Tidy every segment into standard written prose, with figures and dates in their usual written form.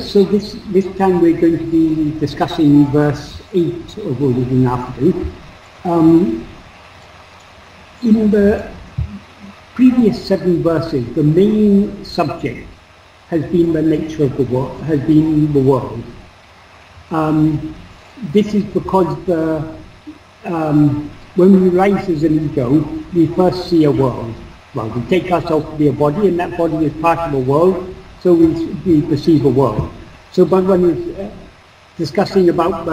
So this time we're going to be discussing verse 8 of Uڵḷadu Nāṛpadu. In the previous 7 verses, the main subject has been the nature of the world, has been the world. This is because when we rise as an ego, we first see a world. Well, we take ourselves to be a body, and that body is part of a world, so we perceive a world. So Bhagavan is discussing about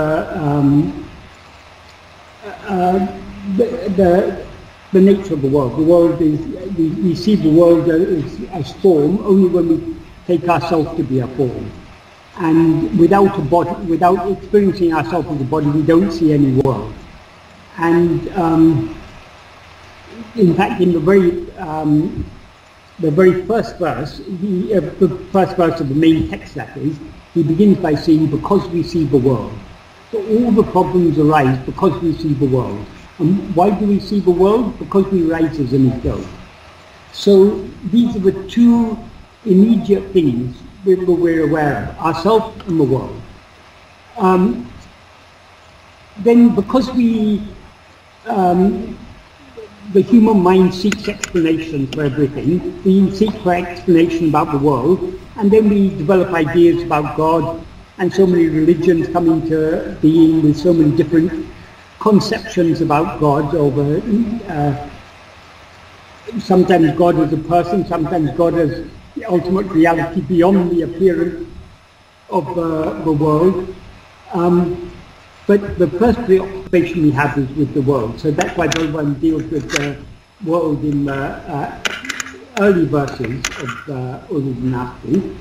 the nature of the world. The world is, we see the world as form only when we take ourselves to be a form. And without a body, without experiencing ourselves as a body, we don't see any world. And in fact, in the very first verse, the first verse of the main text, that is, he begins by saying, because we see the world. So all the problems arise because we see the world. And why do we see the world? Because we rise as an ego. So these are the two immediate things we're aware of, ourselves and the world. Then because we, the human mind seeks explanation for everything, we seek for explanation about the world, and then we develop ideas about God, and so many religions come into being with so many different conceptions about God over sometimes God as a person, sometimes God as the ultimate reality beyond the appearance of the world. But the first preoccupation we have is with the world. So that's why Bhagavan deals with the world in the early verses of Uڵḷadu Nāṛpadu.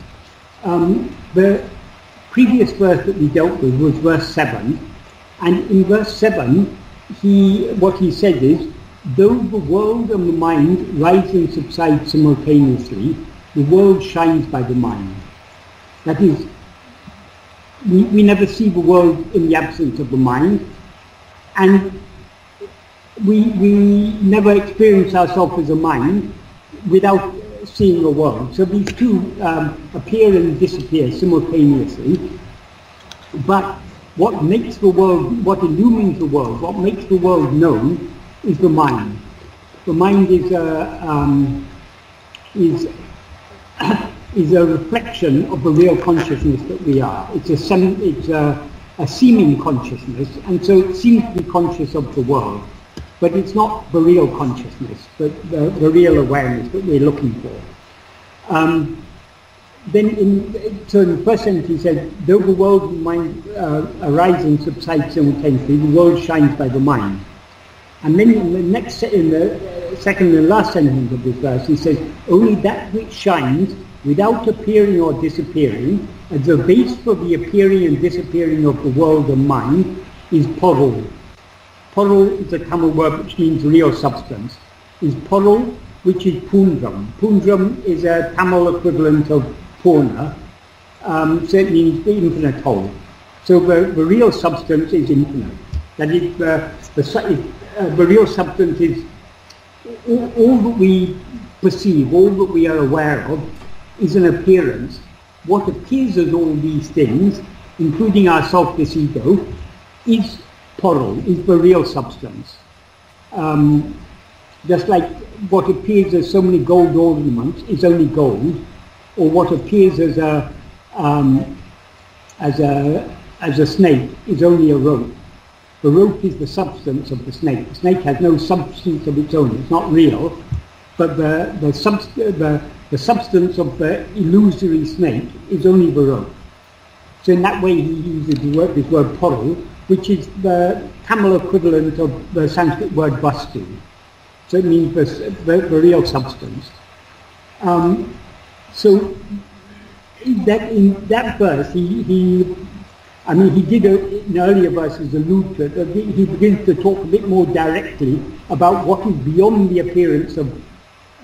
The previous verse that we dealt with was verse 7. And in verse 7, what he said is, though the world and the mind rise and subside simultaneously, the world shines by the mind. That is, we never see the world in the absence of the mind, and we never experience ourselves as a mind without seeing the world. So these two appear and disappear simultaneously. But what makes the world, what illumines the world, what makes the world known is the mind. The mind is a reflection of the real consciousness that we are. It's a seeming consciousness, and so it seems to be conscious of the world, but it's not the real consciousness, but the real awareness that we're looking for. Then in the first sentence he said, though the world and mind arise and subside simultaneously, the world shines by the mind. And then in the second and last sentence of this verse, he says, only that which shines without appearing or disappearing, as the base for the appearing and disappearing of the world and mind, is pēr-uruvil. Pēr-uruvil is a Tamil word which means real substance. Is pēr-uruvil, which is pūṇram. Pūṇram is a Tamil equivalent of pūrna, so it means the infinite whole. So the real substance is infinite. That is, the real substance is all that we perceive, all that we are aware of, is an appearance. What appears as all these things, including ourself, this ego, is pēr-uruvil, is the real substance. Just like what appears as so many gold ornaments is only gold, or what appears as a snake is only a rope. The rope is the substance of the snake. The snake has no substance of its own. It's not real, but the substance of the illusory snake is only the rope. So in that way he uses this word pēr-uruvil, which is the Tamil equivalent of the Sanskrit word vastu. So it means the real substance. So that in that verse he did in earlier verses allude to it. He begins to talk a bit more directly about what is beyond the appearance of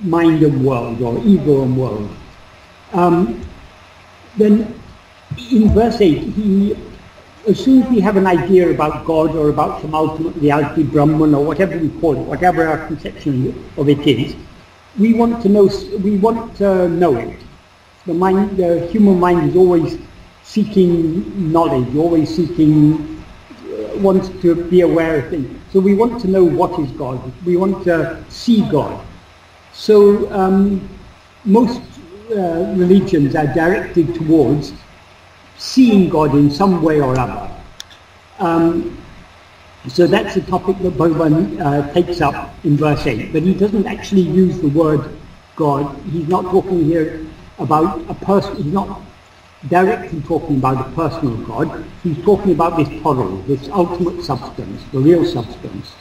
mind and world, or ego and world. Then in verse 8, as soon as we have an idea about God or about some ultimate reality, Brahman, or whatever we call it, whatever our conception of it is, we want to know it. the human mind is always seeking knowledge, always seeking, wants to be aware of things. So we want to know what is God. We want to see God. So most religions are directed towards seeing God in some way or other. So that's a topic that Bhagavan takes up in verse 8, but he doesn't actually use the word God. He's not talking here about a person, he's not directly talking about a personal God. He's talking about this poruḻ, this ultimate substance, the real substance.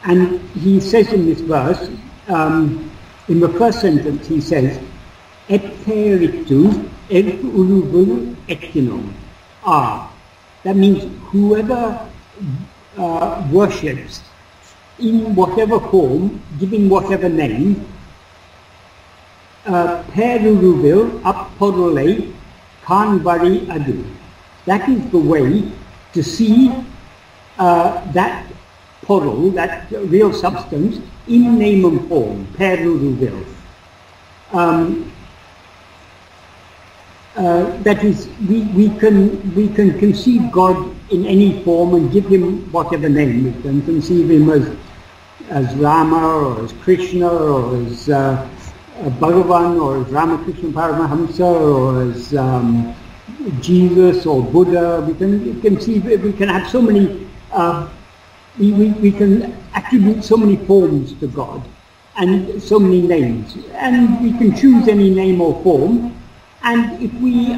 And he says in this verse, in the first sentence he says, e-p-peyariṭ pēr-uruvil ēttiṉum. That means whoever worships in whatever form, giving whatever name, pēr-uruvil, a-p-poruḻai, kāṇvaṛiya. That is the way to see that poruḻ, that real substance, in name and form, pēr-uruvil. That is, we can conceive God in any form and give him whatever name. We can conceive him as Rama, or as Krishna, or as Bhagavan, or as Ramakrishna Paramahamsa, or as Jesus or Buddha. We can conceive, we can have so many, we can attribute so many forms to God and so many names, and we can choose any name or form. And if we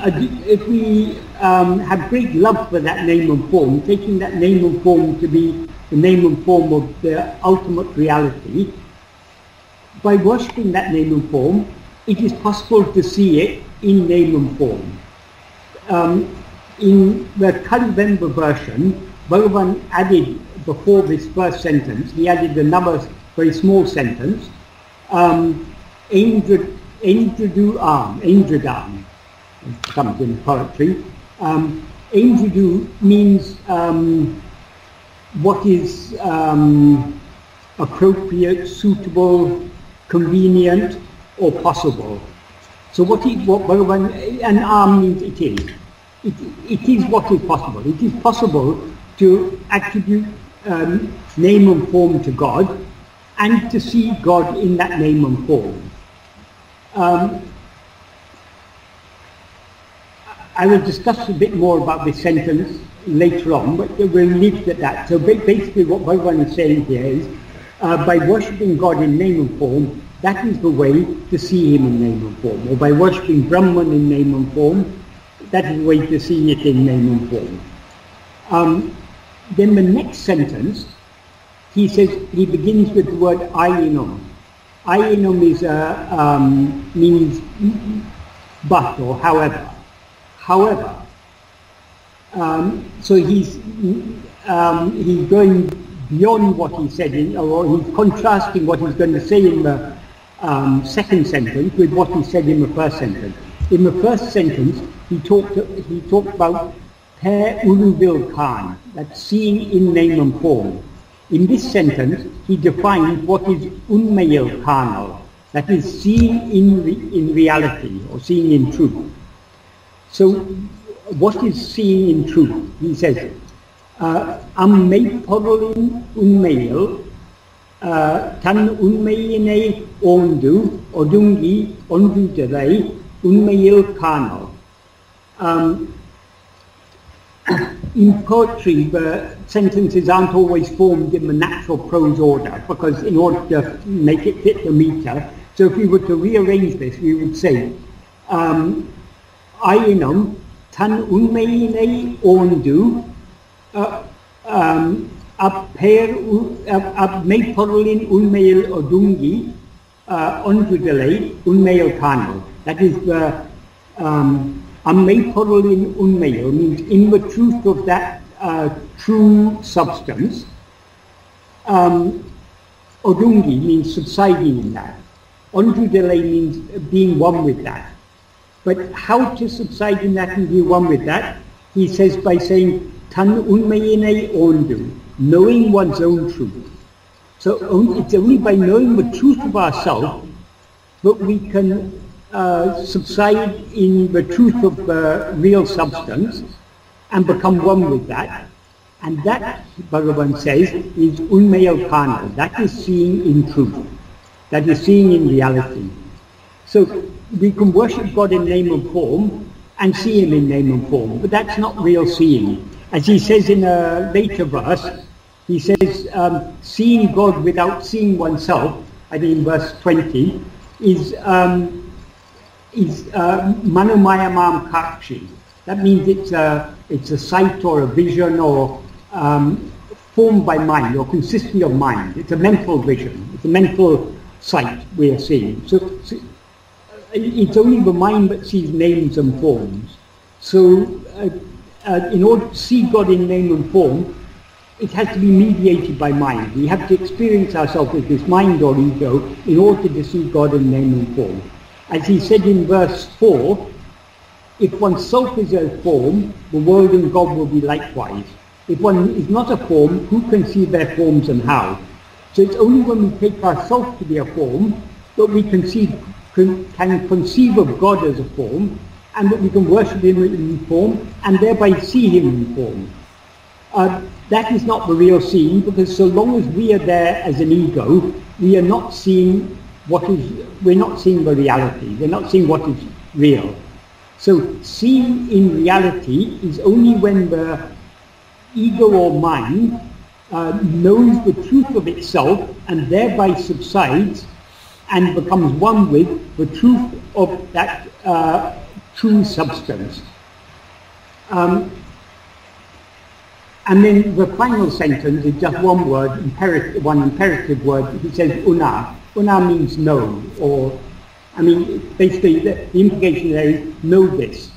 have great love for that name and form, taking that name and form to be the name and form of the ultimate reality, by worshipping that name and form, it is possible to see it in name and form. In the Kāṇa version, Bhagavan added, before this first sentence, he added another very small sentence, ōrndu, ōrndu, it comes in poetry. ōrndu means what is appropriate, suitable, convenient, or possible. So what Bhagavan, and means it is. It is what is possible. It is possible to attribute name and form to God, and to see God in that name and form. I will discuss a bit more about this sentence later on, but we'll leave it at that. So basically what Bhagavan is saying here is, by worshipping God in name and form, that is the way to see him in name and form. Or by worshipping Brahman in name and form, that is the way to see it in name and form. Then the next sentence, he says, he begins with the word āyiṇum. āyiṇum is means but, or however. However, so he's going beyond what he said, or he's contrasting what he's going to say in the second sentence with what he said in the first sentence. In the first sentence, he talked about pēr-uruvil kāṇa, that's seeing in name and form. In this sentence, he defined what is uṇmaiyiļ kāṇa, that is seeing in reality, or seeing in truth. So, what is seeing in truth? He says, a-m-mey-p-poruḷiṉ uṇmaiyil, ṉuṇmaiyiṇai ōrndu, ōrndu ōrndu-dalē, uṇmaiyil kāṇa. In poetry, the sentences aren't always formed in the natural prose order, because in order to make it fit the meter, so if we were to rearrange this, we would say, āyiṇum, ṉuṇmaiyiṇai ōrndu, a-m-mey-p-poruḷiṉ uṇmaiyiļ ōrndu ōrndu-dalē, uṇmaiyiļ kāṇa. That is the a-m-mey-p-poruḻiṉ uṇmaiyiļ means in the truth of that true substance. Ōrndu means subsiding in that. ōrndu-dalē means being one with that. But how to subside in that and be one with that? He says by saying, ṉuṇmaiyiṇai ōrndu, knowing one's own truth. So it's only by knowing the truth of ourselves that we can subside in the truth of the real substance and become one with that. And that, Bhagavan says, is uṇmaiyiḻ kāṇa. That is seeing in truth. That is seeing in reality. So we can worship God in name and form and see Him in name and form, but that's not real seeing. As he says in a later verse, he says, seeing God without seeing oneself, I think in verse 20, is manomayamam kakshi. That means it's a sight or a vision or formed by mind or consisting of mind. It's a mental vision. It's a mental sight we are seeing. So it's only the mind that sees names and forms. So in order to see God in name and form, it has to be mediated by mind. We have to experience ourselves with this mind or ego in order to see God in name and form. As he said in verse 4, if oneself is a form, the world and God will be likewise. If one is not a form, who can see their forms and how? So it's only when we take ourselves to be a form that we can conceive of God as a form, and that we can worship Him in form and thereby see Him in form. That is not the real seeing, because so long as we are there as an ego, we are not seeing we're not seeing the reality, we're not seeing what is real. So seeing in reality is only when the ego or mind knows the truth of itself and thereby subsides and becomes one with the truth of that true substance. And then the final sentence is just one word, one imperative word. He says uṇar. Uṇar means know, or, I mean, basically the implication there is know this.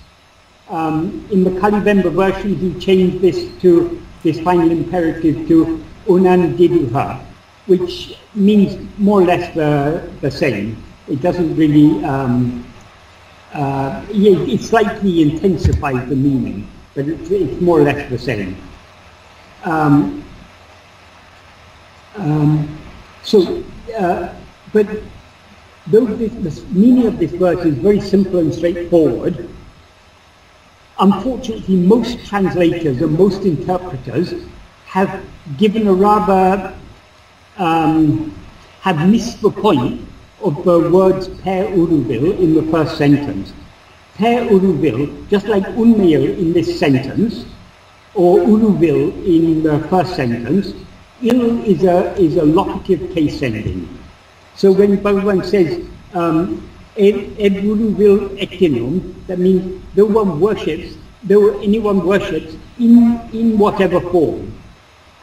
In the Kalivemba version, he changed this final imperative to uṇḍṛudal-ē, which means more or less the same. It doesn't really, it slightly intensifies the meaning, but it's more or less the same. But though the meaning of this verse is very simple and straightforward, unfortunately most translators and most interpreters have given a rather, have missed the point of the words pēr-uruvil in the first sentence. Pēr-uruvil, just like uṇmaiyiḻ in this sentence, or uruvil in the first sentence, il is a locative case ending. So when Bhagavan says ṭevvuruvi ēttiṉum, that means though anyone worships in whatever form.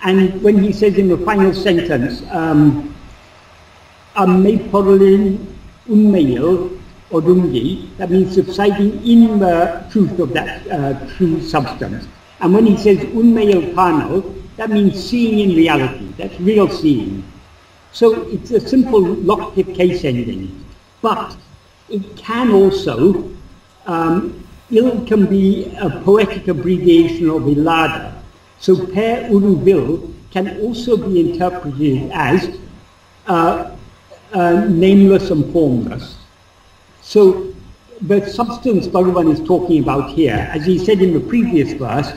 And when he says in the final sentence, a-m-mey-p-poruḻiṉ uṇmaiyil ōrndu, that means subsiding in the truth of that true substance. And when he says uṇmaiyiḻ kāṇa, that means seeing in reality, that's real seeing. So it's a simple locative case ending. But it can also, il can be a poetic abbreviation of uḻḷadu. So pēr-uruvil can also be interpreted as nameless and formless. So the substance Bhagavan is talking about here, as he said in the previous verse,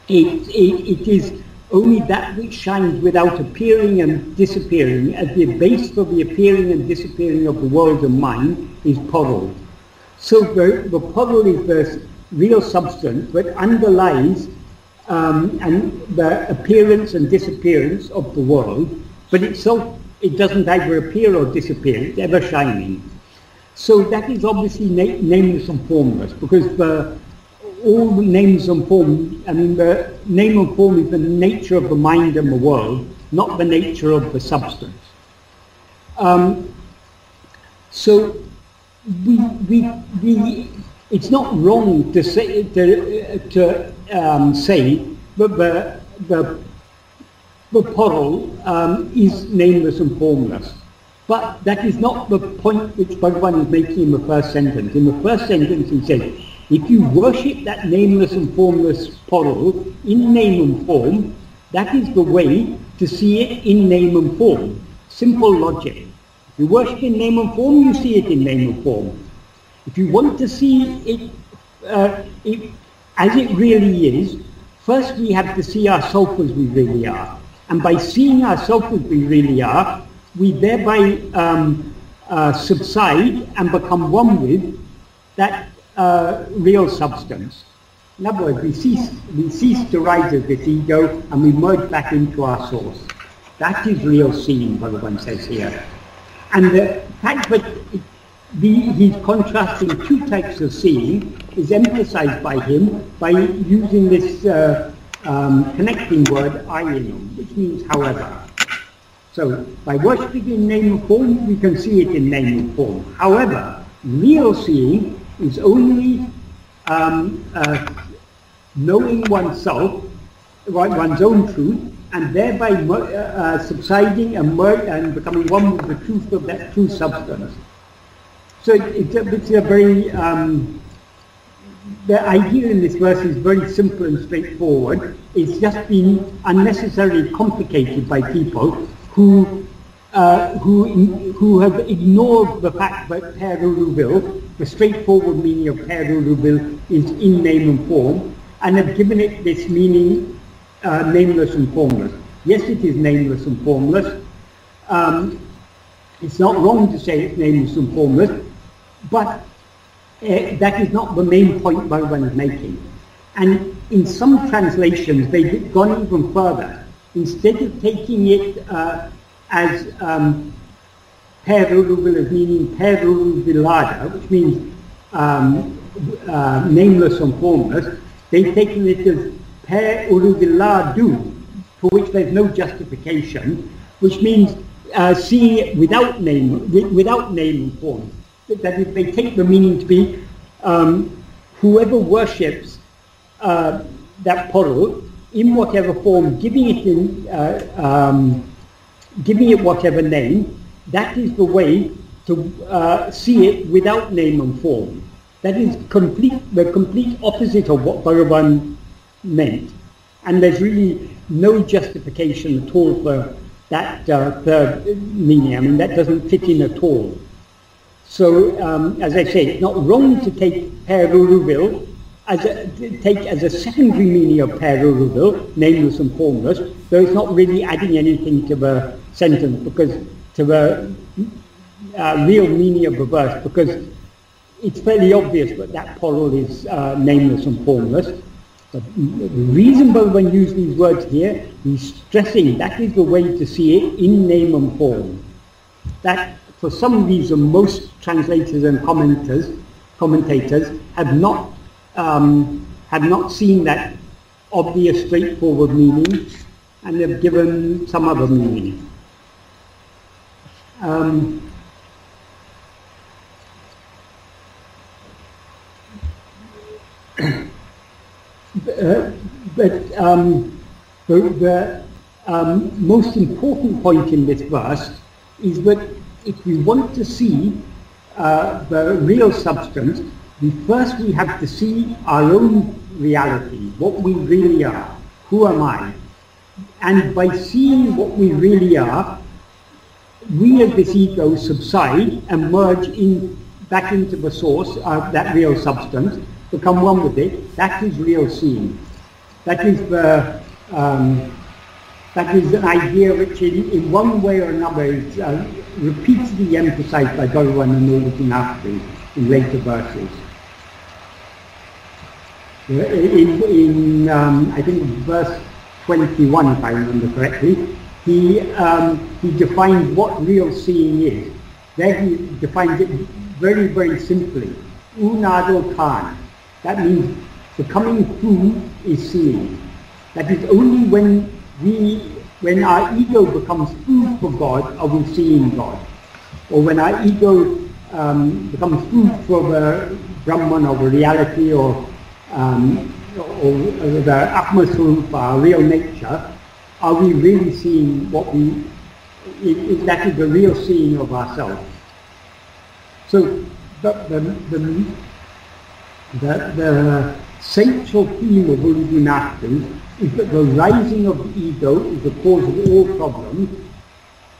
it is only that which shines without appearing and disappearing. At the base of the appearing and disappearing of the world and mind is poruḻ. So the poruḻ is the real substance that underlies and the appearance and disappearance of the world, but itself, it doesn't either appear or disappear, it's ever shining. So that is obviously nameless and formless, because all the names and form, I mean the name and form is the nature of the mind and the world, not the nature of the substance. So it's not wrong to say that the poruḻ is nameless and formless. But that is not the point which Bhagavan is making in the first sentence. In the first sentence he says, if you worship that nameless and formless poruḻ in name and form, that is the way to see it in name and form. Simple logic. You worship in name and form, you see it in name and form. If you want to see it, as it really is, first we have to see ourselves as we really are. And by seeing ourselves as we really are, we thereby subside and become one with that real substance. In other words, we cease to rise as this ego and we merge back into our source. That is real seeing, Bhagavan says here. And the fact that he's contrasting two types of seeing is emphasized by him by using this connecting word āyiṇum, which means however. So by worshipping in name and form, we can see it in name and form. However, real seeing is only knowing oneself, one's own truth, and thereby subsiding and becoming one with the truth of that true substance. So it's a very, the idea in this verse is very simple and straightforward. It's just been unnecessarily complicated by people who have ignored the fact that pēr-uruvil, the straightforward meaning of pēr-uruvil, is in name and form, and have given it this meaning nameless and formless. Yes, it is nameless and formless. It's not wrong to say it's nameless and formless, but that is not the main point Bhagavan is making. And in some translations, they've gone even further. Instead of taking it as pēr-uruvil as meaning pēr-uruvilada, which means nameless and formless, they've taken it as pēr-uruvilladu, for which there's no justification, which means seeing it without name and form. That is, they take the meaning to be whoever worships that porul in whatever form, giving it whatever name, that is the way to see it without name and form. That is the complete opposite of what Bhagavan meant. And there's really no justification at all for that third meaning. I mean, that doesn't fit in at all. So, as I say, it's not wrong to take pēr-uruvil as a secondary meaning of pēr-uruvil, nameless and formless, though it's not really adding anything to the sentence, because to the real meaning of the verse, because it's fairly obvious that that porul is nameless and formless. But the reason Bhagavan used these words here, he's stressing that is the way to see it in name and form. That, for some reason, most translators and commentators have not seen that obvious, straightforward meaning, and have given some other meaning. The most important point in this verse is that if we want to see the real substance, first we have to see our own reality, what we really are. Who am I? And by seeing what we really are, we as this ego subside and merge back into the source of that real substance, become one with it. That is real seeing. That is an idea which in one way or another is repeatedly emphasized by Bhagavan and Uḷḷadu Nāṛpadu in later verses. In I think verse 21, if I remember correctly, he defines what real seeing is. There he defines it very, very simply. uṇḍṛudal-ē. That means becoming through is seeing. That is only when our ego becomes food for God are we seeing God. Or when our ego becomes food for the Brahman or the reality or the Atma-swarupa, our real nature, are we really seeing what that is the real seeing of ourselves. So the central theme of Uḷḷadu Nāṛpadu is that the rising of the ego is the cause of all problems,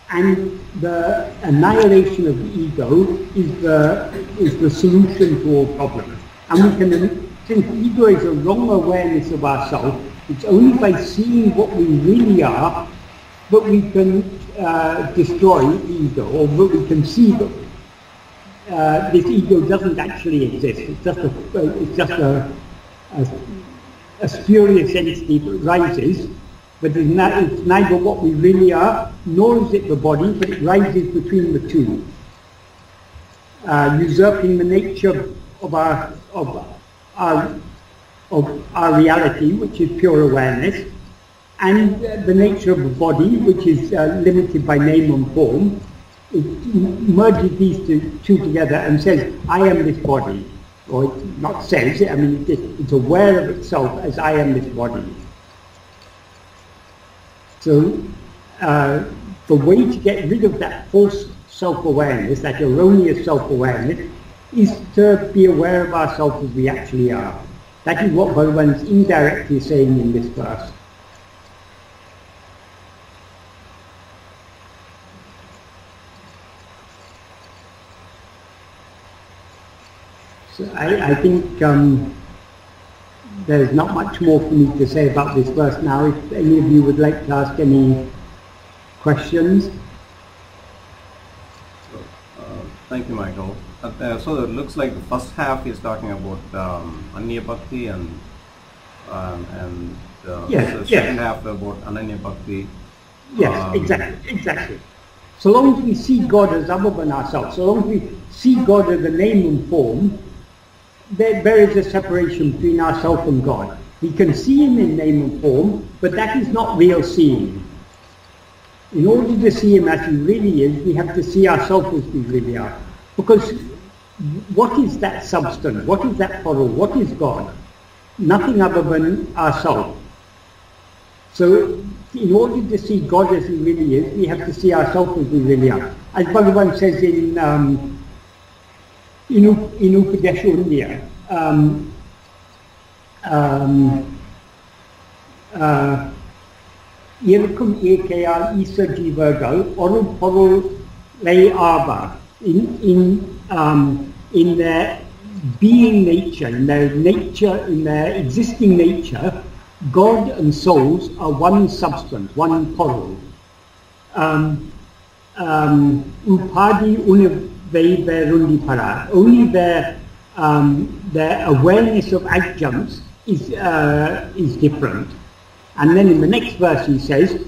And the annihilation of the ego is the solution to all problems. And we can, since ego is a wrong awareness of ourselves, it's only by seeing what we really are that we can destroy the ego, or that we can see that this ego doesn't actually exist. It's just a spurious entity that rises, but it's neither what we really are, nor is it the body, but it rises between the two, usurping the nature of our reality, which is pure awareness, and the nature of the body, which is limited by name and form. It merges these two together and says, I am this body. Or it not says it, I mean, it's aware of itself as I am this body. So the way to get rid of that false self-awareness, that erroneous self-awareness, is to be aware of ourselves as we actually are. That is what Bhagavan is indirectly saying in this verse. So I think there's not much more for me to say about this verse now. If any of you would like to ask any questions. Thank you, Michael. So it looks like the first half is talking about Anya Bhakti and the second half about Ananya Bhakti. Yes, exactly. So long as we see God as other than ourselves, so long as we see God as a name and form, there is a separation between ourselves and God. We can see Him in name and form, but that is not real seeing. In order to see Him as He really is, we have to see ourselves as we really are. Because what is that substance? What is that poruḻ? What is God? Nothing other than ourselves. So in order to see God as He really is, we have to see ourselves as we really are. As Bhagavan says in Upadeshunya, Irkum ekayal isa jivagal oṛndu āba. In their being nature, in their existing nature, God and souls are one substance, one poruḻ. Upadi uṇmaiyiṭ para. Only their awareness of adjuncts is different. And then in the next verse he says,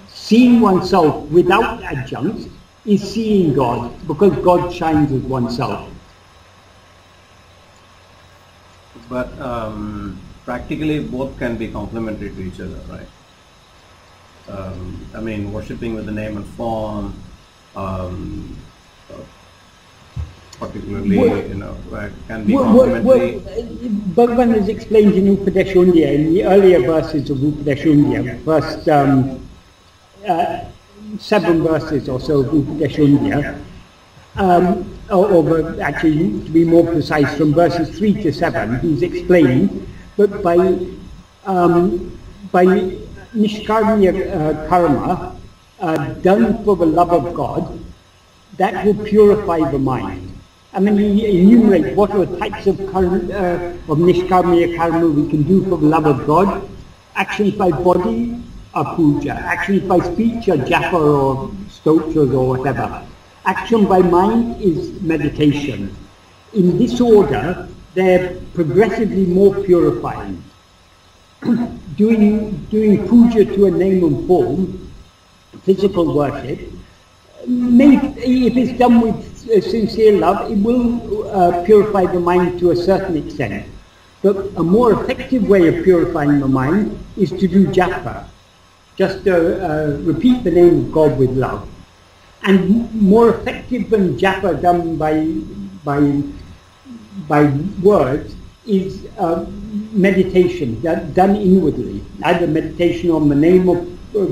seeing oneself without adjuncts is seeing God, because God shines as oneself. But practically both can be complementary to each other, right? I mean, worshipping with the name and form, particularly, can be complementary. Bhagavan has explained in Upadeshunya, in the earlier verses of Upadeshunya, first 7 verses or so of Upadeshunya, or actually, to be more precise, from verses 3 to 7, he's explained that by nishkarmiya karma done for the love of God, that will purify the mind. I mean, he enumerates what are the types of nishkarmiya karma we can do for the love of God. Actions by body are puja, actions by speech are japa or stotras or whatever. Action by mind is meditation. In this order, they're progressively more purifying. Doing puja to a name and form, physical worship, if it's done with sincere love, it will purify the mind to a certain extent. But a more effective way of purifying the mind is to do japa, just repeat the name of God with love. And more effective than japa done by words is meditation done inwardly, either meditation on the name of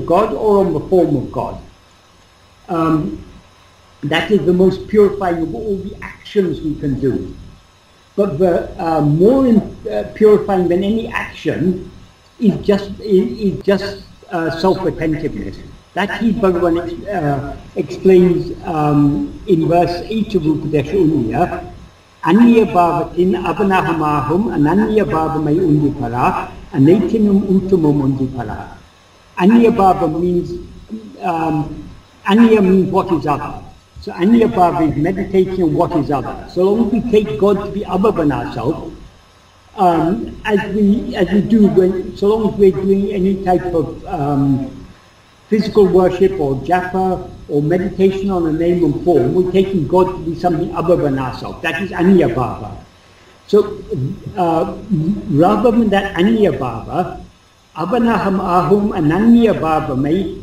God or on the form of God. That is the most purifying of all the actions we can do. But the more purifying than any action is just self-attentiveness. That he Bhagavan explains in verse 8 of Upadesha Anya bhavatin avanahamahum ananya bhavamai undipara ēttiṉum ūttamam undipara. Anya bhava means anya means what is other. So anya bhava is meditating on what is other. So long as we take God to be other than ourselves, as we do when, so long as we're doing any type of physical worship or japa or meditation on a name and form, we're taking God to be something other than ourselves. That is anya bhava. So rather than that anya bhava, avanaham ahum ananya bhava may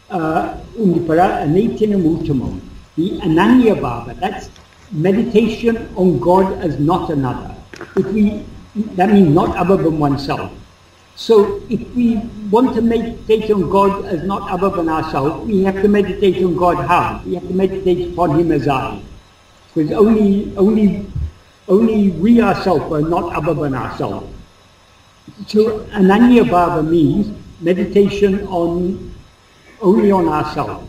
undipara ēttiṉum ūttamam. The ananya bhava, that's meditation on God as not another. That means not other than oneself. So if we want to meditate on God as not other than ourselves, we have to meditate on God how? We have to meditate upon Him as I. Because only we ourselves are not other than ourselves. So ananya bhava means meditation only on ourselves.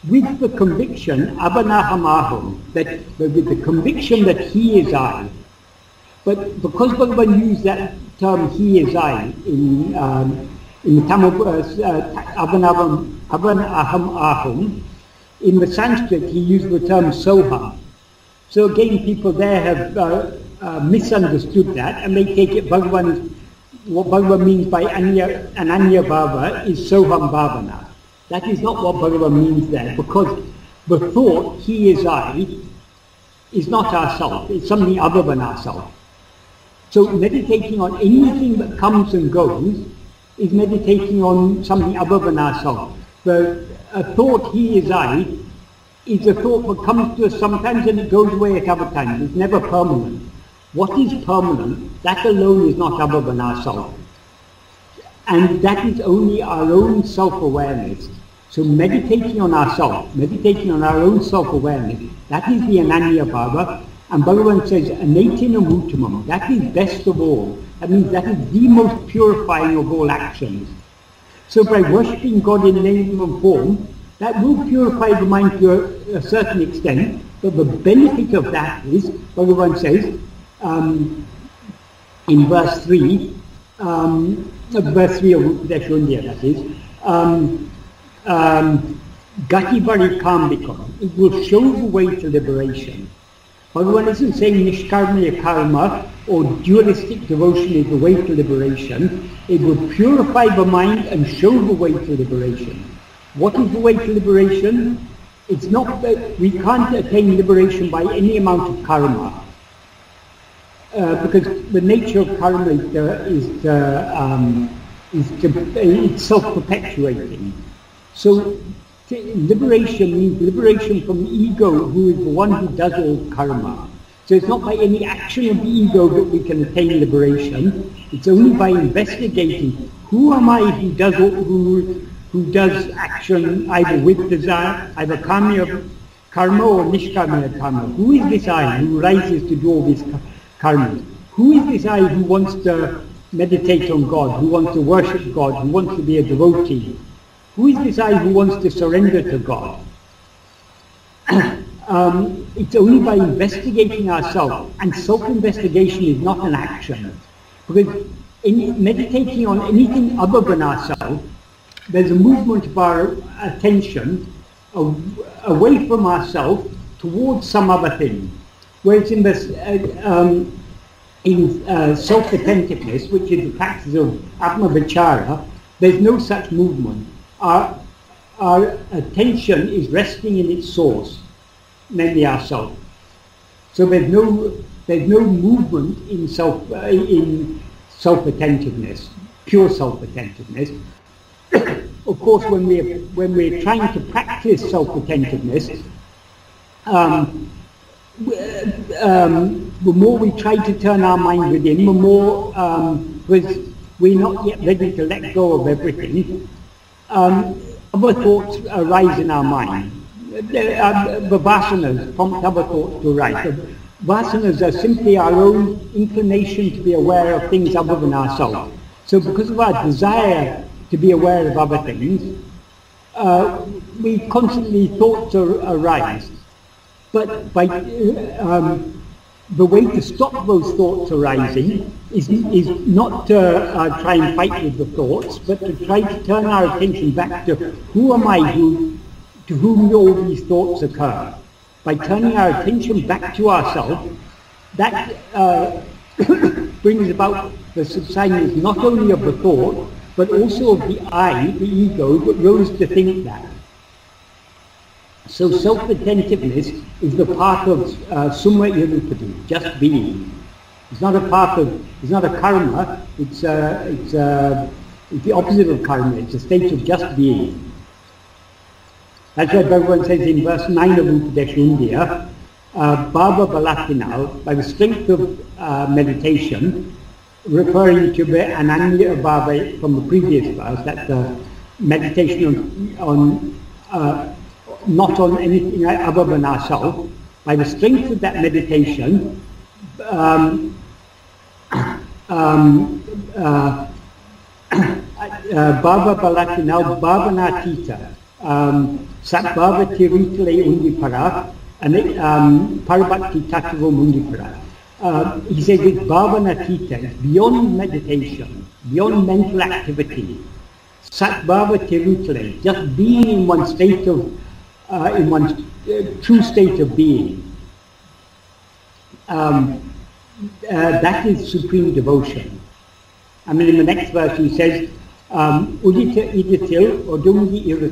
With the conviction, avanaham aham, that with the conviction that He is I. But because Bhagavan used that term He is I in the Tamil avanaham aham, in the Sanskrit he used the term soham. So again, people there have misunderstood that, and they take it what Bhagavan means by ananya bhava is soham bhavana. That is not what Bhagavan means there, because the thought He is I is not ourself, it's something other than ourself. So meditating on anything that comes and goes is meditating on something other than ourselves. A thought He is I is a thought that comes to us sometimes and it goes away at other times. It's never permanent. What is permanent, that alone is not other than ourselves. And that is only our own self-awareness. So meditating on ourselves, meditating on our own self-awareness, that is the ananya bhava. And Bhagavan says, ēttiṉum ūttamam, that is best of all. That means that is the most purifying of all actions. So by worshipping God in name and form, that will purify the mind to a certain extent, but the benefit of that is, Bhagavan says, in verse 3 of Padacchēdam, that is, gati vaṛi kāmbikam, it will show the way to liberation. Bhagavan isn't saying nishkarmiya karma or dualistic devotion is the way to liberation. It will purify the mind and show the way to liberation. What is the way to liberation? It's not that we can't attain liberation by any amount of karma. Because the nature of karma is self-perpetuating. So liberation means liberation from the ego, who is the one who does all karma. So it's not by any action of the ego that we can attain liberation. It's only by investigating who am I who does action either with desire, either karma or nishkarmiya karma. Who is this I who rises to do all these karma? Who is this I who wants to meditate on God, who wants to worship God, who wants to be a devotee? Who is this I who wants to surrender to God? It's only by investigating ourselves, and self-investigation is not an action. Because in meditating on anything other than ourselves, there's a movement of our attention away from ourselves towards some other thing. Whereas in this, self-attentiveness, which is the practice of atma-vichara, there's no such movement. Our attention is resting in its source, namely ourself. So there's no movement in self-attentiveness, pure self-attentiveness. Of course, when we're trying to practice self-attentiveness, the more we try to turn our mind within, the more, because we're not yet ready to let go of everything, other thoughts arise in our mind. The vasanas prompt other thoughts to arise. The vasanas are simply our own inclination to be aware of things other than ourselves. So because of our desire to be aware of other things, we constantly thoughts arise, but by the way to stop those thoughts arising is not to try and fight with the thoughts, but to try to turn our attention back to who am I to whom all these thoughts occur. By turning our attention back to ourselves, that brings about the subsidence not only of the thought, but also of the I, the ego, that rose to think that. So self-attentiveness is the path of summa-irupadu, just being. It's not a path of, it's not a karma, it's the opposite of karma, it's a state of just being. That's why Bhagavan says in verse 9 of Upadeshundya, Bhava Balakinal, by the strength of meditation, referring to the Ananya Bhava from the previous verse, that's the meditation on not on anything other than ourselves. By the strength of that meditation, Bhava Balakinal Bhavanatita, Satbhava Tiritale Undipara, and Parabhakti Tattva Mundipara. He says it's Bhavanatita, it's beyond meditation, beyond mental activity. Satbhava Tiritale, just being in one state of, in one's true state of being. That is supreme devotion. I mean, in the next verse he says, Uḍilladu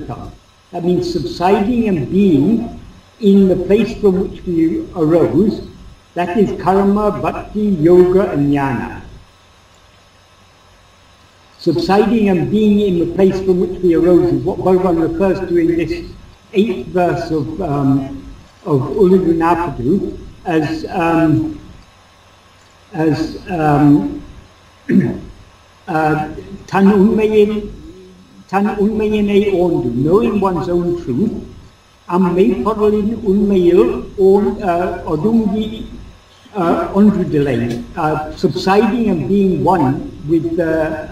Nāṛpadu. That means subsiding and being in the place from which we arose. That is karma, bhakti, yoga and jnana. Subsiding and being in the place from which we arose is what Bhagavan refers to in this 8th verse of Uḷḷadu Nāṛpadu as ṉuṇmaiyiṇai ōrndu, knowing one's own truth, a-m-mey-p-poruḻiṉ uṇmaiyiл ōrndu ōrnduḍalē, subsiding and being one with the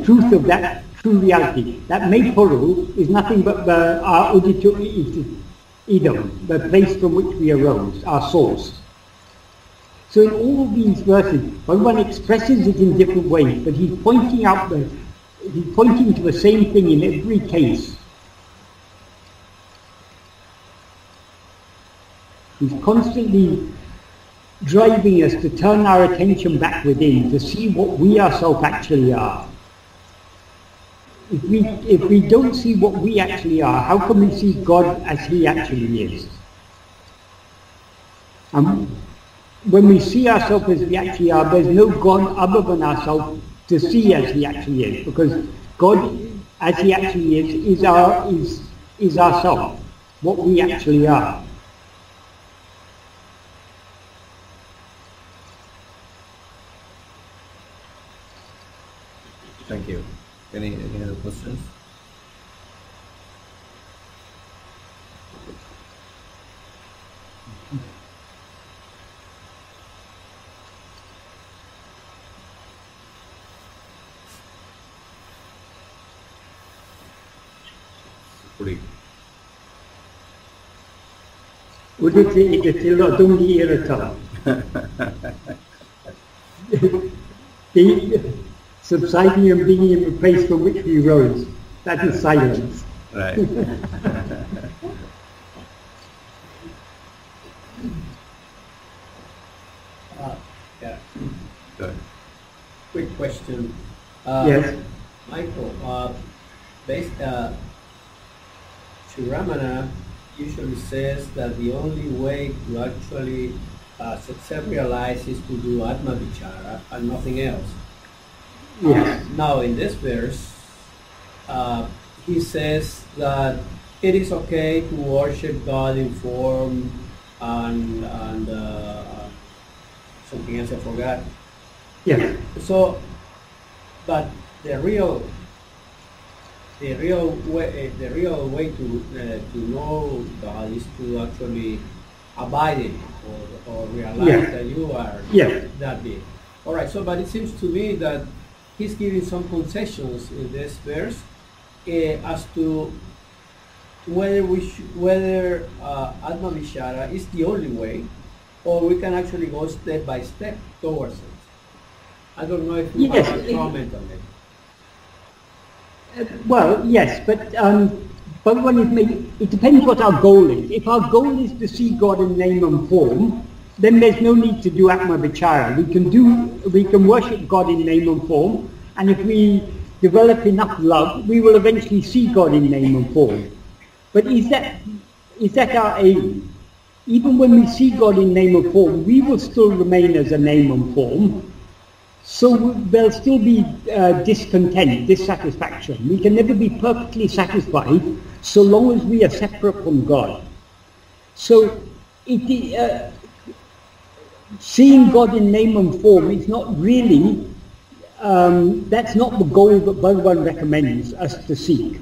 truth of that true reality. That meypporuḻ is nothing but our ōrndu, the place from which we arose, our source. So in all these verses, Bhagavan expresses it in different ways, but he's pointing to the same thing in every case. He's constantly driving us to turn our attention back within, to see what we ourselves actually are. If we don't see what we actually are, how can we see God as He actually is? When we see ourselves as we actually are, there's no God other than ourselves to see as He actually is, because God as He actually is ourself, what we actually are. Thank you. Any other questions? Subsiding and being in the place from which we rose. That is silence. Right. Yeah. Good. Quick question. Yes. Michael, Sri Ramana usually says that the only way to actually self-realize is to do atma-vichara and nothing else. Yes. Now in this verse, he says that it is okay to worship God in form and something else I forgot. Yes. So, but the real way to know God is to actually abide in it or realize that you are that big. All right. So, but it seems to me that he's giving some concessions in this verse, as to whether Atma-vichara is the only way, or we can actually go step by step towards it. I don't know if you Yes, have a comment on it. Well, yes, but it depends what our goal is. If our goal is to see God in name and form, then there's no need to do Atma-vichara. We can worship God in name and form, and if we develop enough love, we will eventually see God in name and form. But is that our aim? Even when we see God in name and form, we will still remain as a name and form. So there'll still be discontent, dissatisfaction. We can never be perfectly satisfied so long as we are separate from God. So seeing God in name and form is not really, that's not the goal that Bhagavan recommends us to seek.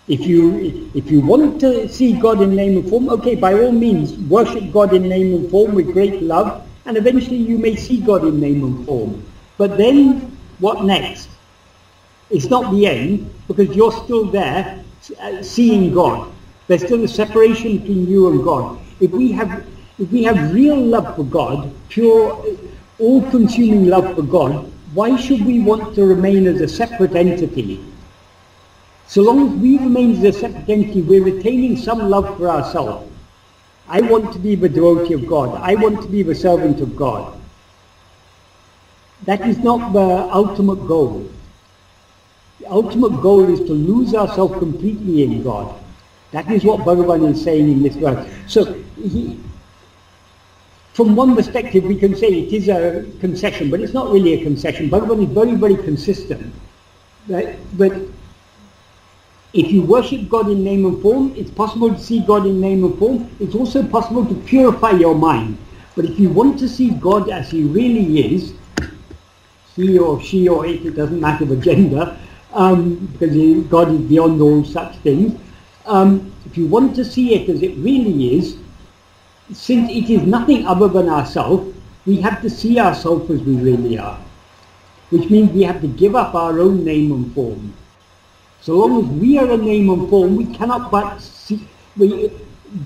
If you want to see God in name and form, okay, by all means, worship God in name and form with great love, and eventually you may see God in name and form. But then, what next? It's not the end, because you're still there, seeing God. There's still a separation between you and God. If we have real love for God, pure, all-consuming love for God, why should we want to remain as a separate entity? So long as we remain as a separate entity, we're retaining some love for ourselves. I want to be the devotee of God. I want to be the servant of God. That is not the ultimate goal. The ultimate goal is to lose ourselves completely in God. That is what Bhagavan is saying in this verse. So, from one perspective we can say it is a concession, but it's not really a concession. Bhagavan is very, very consistent. But if you worship God in name and form, it's possible to see God in name and form. It's also possible to purify your mind. But if you want to see God as He really is, he or she or it doesn't matter the gender, because God is beyond all such things. If you want to see it as it really is, since it is nothing other than ourselves, we have to see ourselves as we really are. Which means we have to give up our own name and form. So long as we are a name and form, we cannot but see,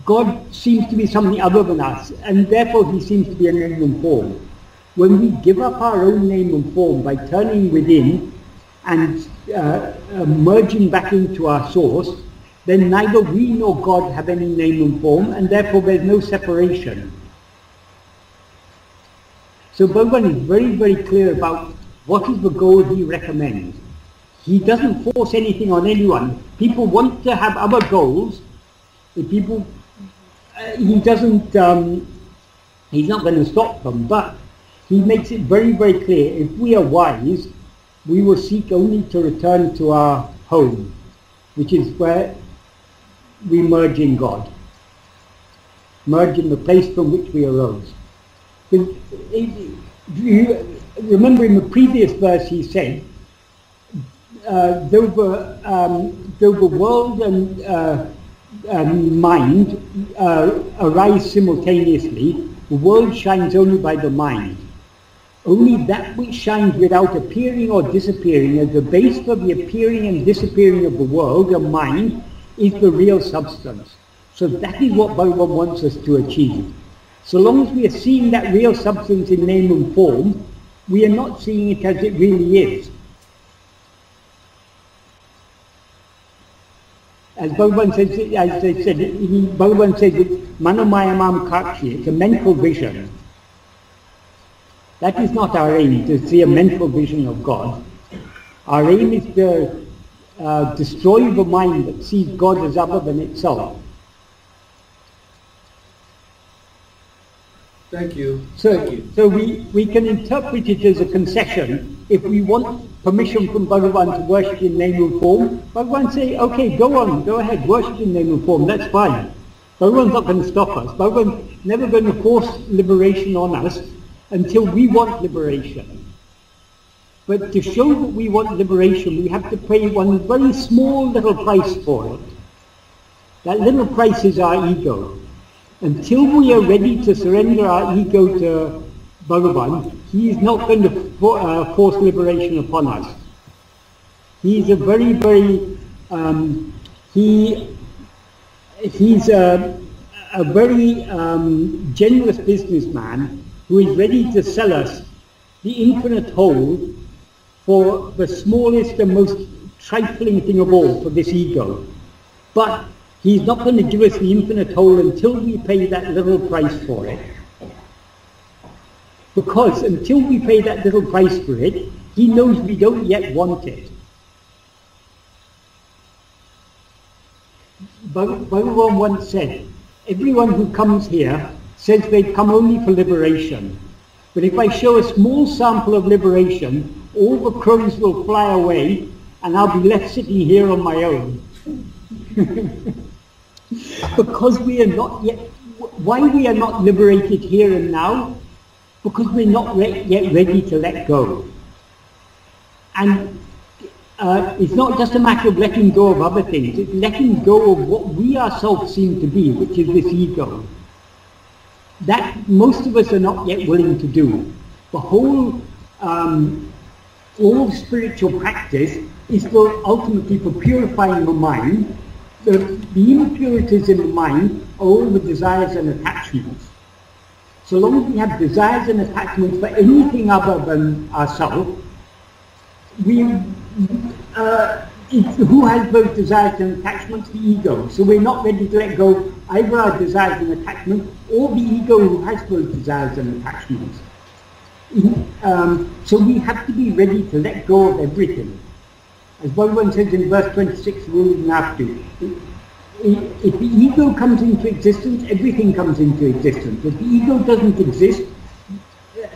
God seems to be something other than us, and therefore He seems to be a name and form. When we give up our own name and form by turning within and merging back into our source, then neither we nor God have any name and form, and therefore there's no separation. So Bhagavan is very, very clear about what is the goal He recommends. He doesn't force anything on anyone. People want to have other goals. He doesn't, He's not going to stop them, but He makes it very, very clear. If we are wise, we will seek only to return to our home, which is where we merge in God. Merge in the place from which we arose. Remember in the previous verse He said, though the world and mind arise simultaneously, the world shines only by the mind. Only that which shines without appearing or disappearing, as the base for the appearing and disappearing of the world, the mind, is the real substance. So that is what Bhagavan wants us to achieve. So long as we are seeing that real substance in name and form, we are not seeing it as it really is. As Bhagavan says, as I said, Bhagavan says it, Manomayamam Kakshi, it's a mental vision. That is not our aim, to see a mental vision of God. Our aim is to destroy the mind that sees God as other than itself. Thank you. So we can interpret it as a concession. If we want permission from Bhagavan to worship in name and form, Bhagavan say, okay, go on, go ahead, worship in name and form, that's fine. Bhagavan's not going to stop us. Bhagavan's never going to force liberation on us until we want liberation. But to show that we want liberation, we have to pay one very small little price for it. That little price is our ego. Until we are ready to surrender our ego to Bhagavan, He is not going to force liberation upon us. He's a very, very, he's a very generous businessman who is ready to sell us the infinite whole for the smallest and most trifling thing of all, for this ego. But he's not going to give us the infinite whole until we pay that little price for it. Because until we pay that little price for it, he knows we don't yet want it. Bhagavan once said, everyone who comes here says they've come only for liberation. But if I show a small sample of liberation, all the crows will fly away and I'll be left sitting here on my own. Because we are not yet, why we are not liberated here and now? Because we're not yet ready to let go. And it's not just a matter of letting go of other things, it's letting go of what we ourselves seem to be, which is this ego. That most of us are not yet willing to do. The whole, all spiritual practice is ultimately for purifying the mind. The impurities in the mind are all the desires and attachments. So long as we have desires and attachments for anything other than ourselves, who has those desires and attachments? The ego. So we're not ready to let go either our desires and attachments or the ego who has those desires and attachments. So we have to be ready to let go of everything. As Bhagavan says in verse 26, Uḻḷadu Nāṛpadu, if the ego comes into existence, everything comes into existence. If the ego doesn't exist,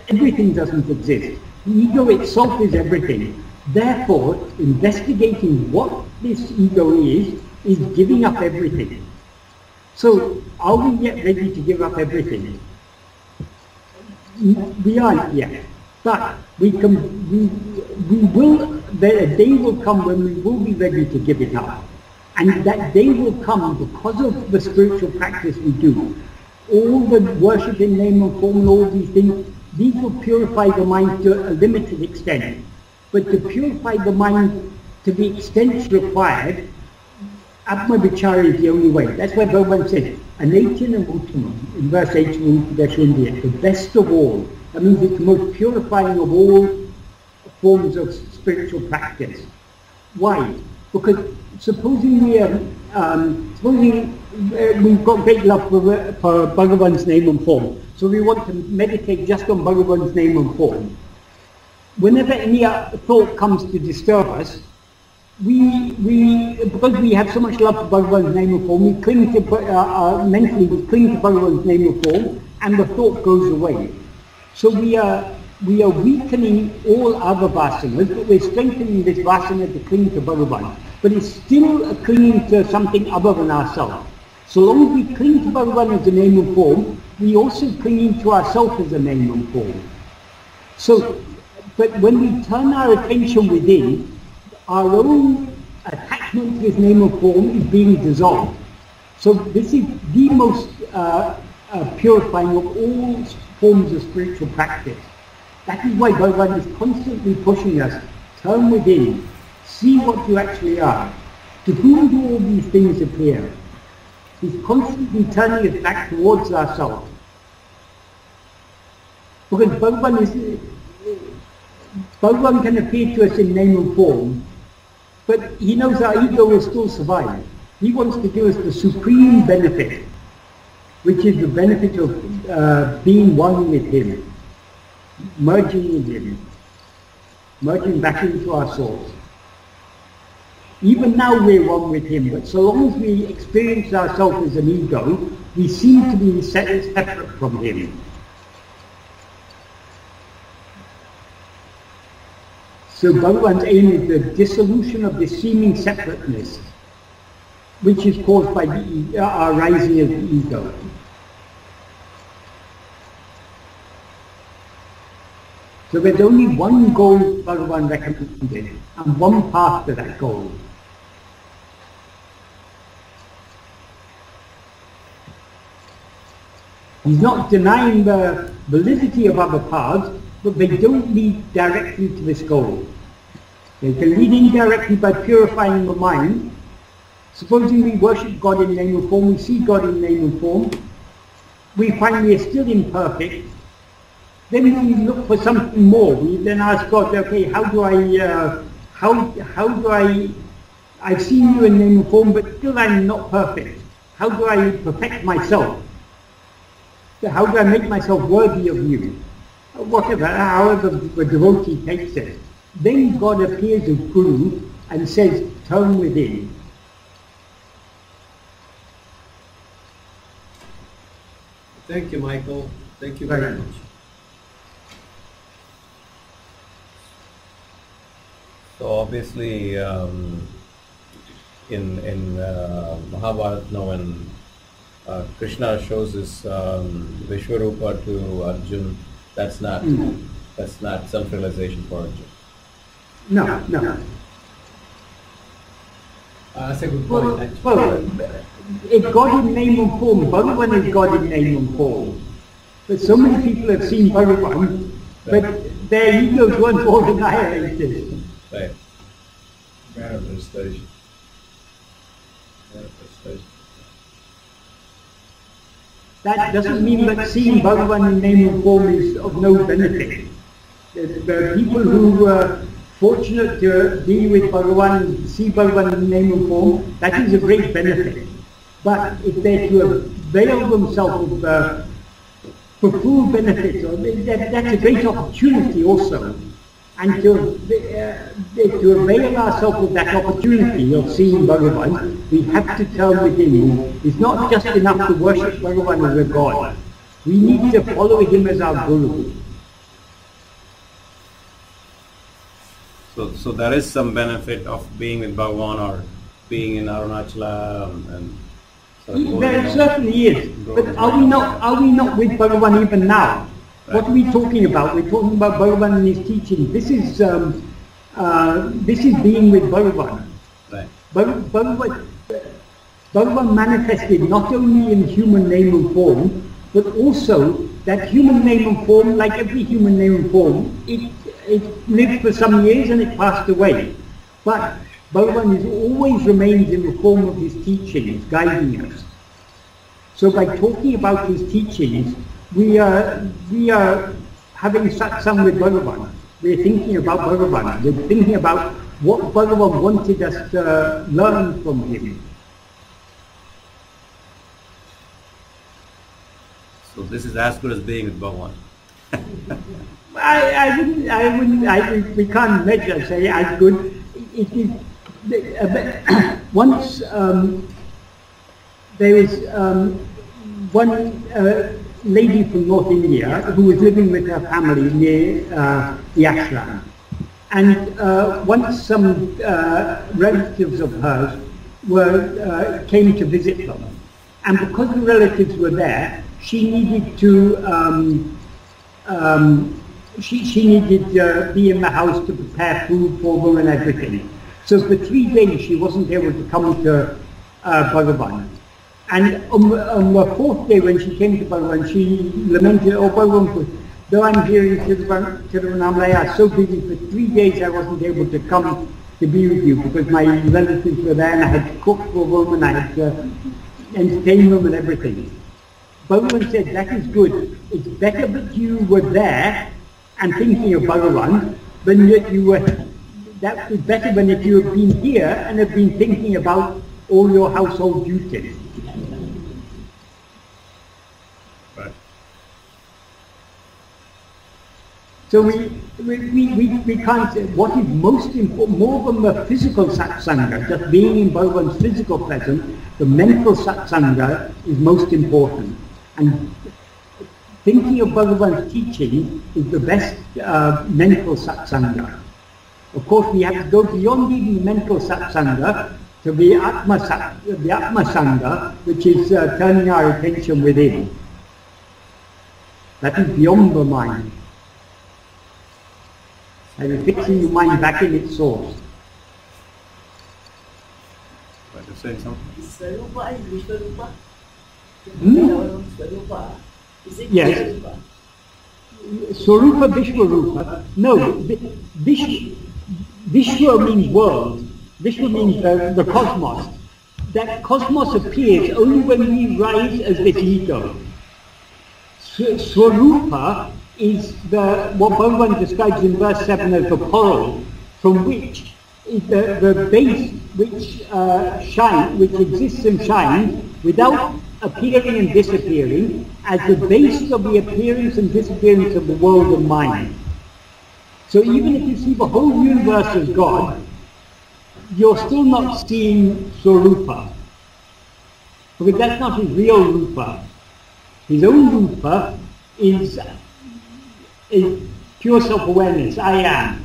everything doesn't exist. The ego itself is everything. Therefore, investigating what this ego is giving up everything. So, are we yet ready to give up everything? We aren't yet. But a day will come when we will be ready to give it up. And that day will come because of the spiritual practice we do. All the worship in name and form and all these things, these will purify the mind to a limited extent. But to purify the mind to the extent required, a-m-mey-p-poruḻai is the only way. That's why Bhagavan says, ēttiṉum in verse 18, the best of all. That means it's the most purifying of all forms of spiritual practice. Why? Because supposing we've got great love for Bhagavan's name and form, so we want to meditate just on Bhagavan's name and form. Whenever any thought comes to disturb us, because we have so much love for Bhagavan's name and form, we cling to mentally we cling to Bhagavan's name and form, and the thought goes away. So we are weakening all other vasanas, but we're strengthening this vasana to cling to Bhagavan. But it's still clinging to something other than ourselves. So long as we cling to Bhagavan as a name and form, we also clinging to ourselves as a name and form. So, but when we turn our attention within, our own attachment to his name and form is being dissolved. So this is the most purifying of all forms of spiritual practice. That is why Bhagavan is constantly pushing us, turn within, see what you actually are. To whom do all these things appear? He's constantly turning us back towards ourselves. Because Bhagavan can appear to us in name and form, but he knows our ego will still survive. He wants to give us the supreme benefit, which is the benefit of being one with him, merging with him, merging back into our souls. Even now we're one with him, but so long as we experience ourselves as an ego, we seem to be separate from him. So Bhagavan's aim is the dissolution of this seeming separateness, which is caused by our rising of the ego. So there's only one goal Bhagavan recommended, and one path to that goal. He's not denying the validity of other paths, but they don't lead directly to this goal. They can lead indirectly by purifying the mind. Supposing we worship God in name and form, we see God in name and form, we find we are still imperfect, then we look for something more. We then ask God, okay, how do I, I've seen you in name and form, but still I'm not perfect. How do I perfect myself? So how do I make myself worthy of you? Whatever, however the devotee takes it. Then God appears as Guru and says, turn within. Thank you, Michael. Thank you very much. So obviously, in Mahabharata, when Krishna shows his Vishwarupa to Arjun, that's not self-realization for Arjun. No, no. That's a good point. Well, it's God in name and form. Bhagavan is God in name and form. But so many people have seen Bhagavan, but their egos weren't all annihilated. Right. Manifestation. That doesn't mean that seeing Bhagavan in name and form is of no benefit. The people who were fortunate to be with Bhagavan, see Bhagavan in name and form, that is a great benefit. But if they're to avail themselves of for full benefits, that's a great opportunity also. And to avail ourselves of that opportunity of seeing Bhagavan, we have to turn within. It's not just enough to worship Bhagavan as a God. We need to follow him as our Guru. So there is some benefit of being with Bhagavan or being in Arunachala and there certainly is. But are we not with Bhagavan even now? Right. What are we talking about? We're talking about Bhagavan and his teaching. This is being with Bhagavan. Right. Bhagavan manifested not only in human name and form, but also that human name and form, like every human name and form, it lived for some years and it passed away. But Bhagavan always remains in the form of his teachings, guiding us. So by talking about his teachings, we are having satsang with Bhagavan. We're thinking about Bhagavan. We're thinking about what Bhagavan wanted us to learn from him. So this is as good as being with Bhagavan. We can't measure, say as good. It is. Once there was one lady from North India who was living with her family near the ashram, and once some relatives of hers came to visit them, and because the relatives were there, she needed to be in the house to prepare food for them and everything. So for 3 days she wasn't able to come to Bhagavan. And on the 4th day when she came to Bhagavan, she lamented, oh Bhagavan, though I'm here in Tiruvannāmalai, I was so busy for 3 days I wasn't able to come to be with you because my relatives were there and I had to cook for them and I had to entertain them and everything. Bhagavan said, that is good. It's better that you were there and thinking of Bhagavan than that you were. That was better than if you had been here and had been thinking about all your household duties. Right. So we can't say what is most important, more than the physical satsanga, just being in Bhagavan's physical presence, the mental satsanga is most important. And thinking of Bhagavan's teaching is the best mental satsanga. Of course, we have to go beyond even mental satsanga to the atma sanga, which is turning our attention within. That is beyond the mind. And fixing the mind back in its source. Right, you're saying something? Swarupa is Vishwarupa? Hmm? Swarupa. Is it Yes. Vishwarupa? Swarupa Vishwarupa, no, Vishwa means world, Vishwa means the cosmos. That cosmos appears only when we rise as this ego. Swarupa is what Bhagavan describes in verse 7 as the poruḻ, from which the base which exists and shines without appearing and disappearing, as the base of the appearance and disappearance of the world of mind. So even if you see the whole universe as God, you're still not seeing Swarupa, because that's not his real Rupa. His own Rupa is pure self-awareness, I am.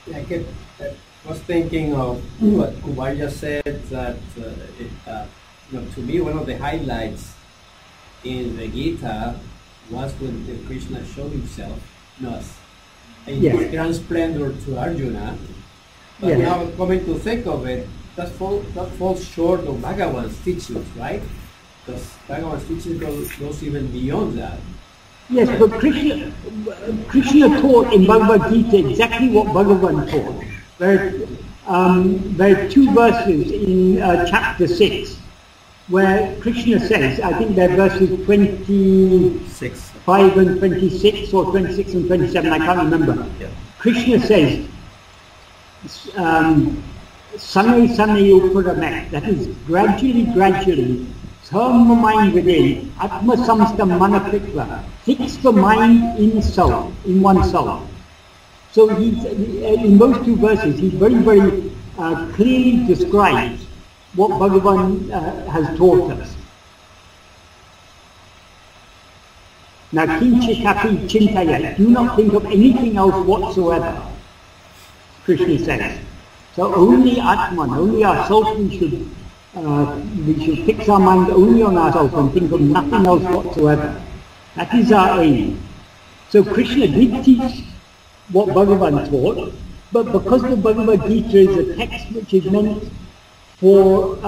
I was thinking of what Kāṇvaṛiya said, that to me one of the highlights in the Gita was when Krishna showed himself in his grand splendor to Arjuna. But now coming to think of it, that falls short of Bhagavan's teachings, right? Because Bhagavan's teachings goes even beyond that. Yes, but Krishna taught in Bhagavad Gita exactly what Bhagavan taught. There are two verses in chapter 6 where Krishna says, I think they're verses 25 and 26 or 26 and 27, I can't remember. Yeah. Krishna says, Sane Upadame, that is gradually, turn the mind within, Atma Samstam Manapritva, fix the mind in soul, in one soul. So in those two verses, he very clearly describes what Bhagavan has taught us. Now, kinchikapi chintaya, do not think of anything else whatsoever, Krishna says. So only Atman, only ourselves we should fix our mind only on ourselves and think of nothing else whatsoever. That is our aim. So Krishna did teach what Bhagavan taught, but because the Bhagavad Gita is a text which is meant for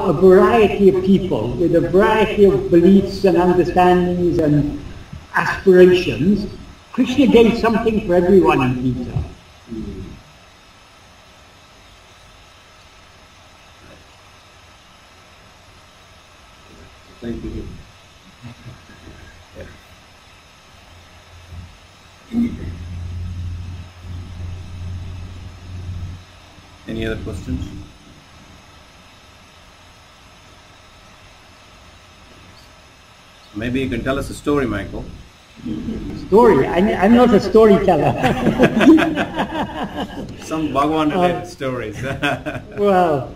a variety of people, with a variety of beliefs and understandings and aspirations, Krishna gave something for everyone in Gita. Thank you. Any other questions? Maybe you can tell us a story, Michael. Story? I'm not a storyteller. Some Bhagavan-related stories. Well,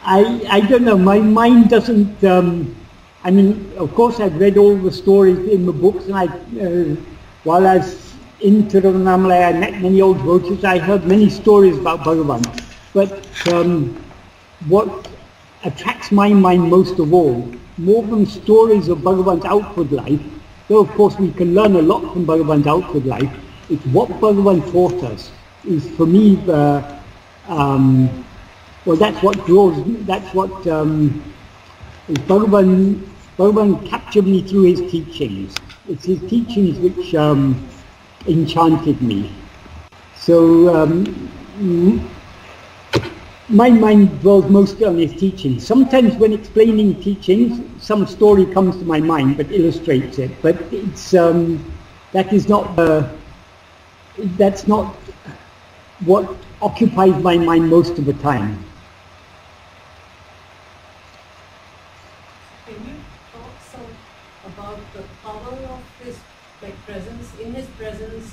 I don't know, my mind doesn't, I mean, of course I've read all the stories in the books, and while I was in Tirunamala, I met many old devotees, I heard many stories about Bhagavan. But what attracts my mind most of all, more than stories of Bhagavan's outward life, though of course we can learn a lot from Bhagavan's outward life, it's what Bhagavan taught us is for me well, that's what draws, that's what Bhagavan captured me through his teachings. It's his teachings which enchanted me. So my mind dwells mostly on his teachings. Sometimes when explaining teachings, some story comes to my mind that illustrates it, but it's that's not what occupies my mind most of the time. Can you talk some about the power of his presence? In his presence,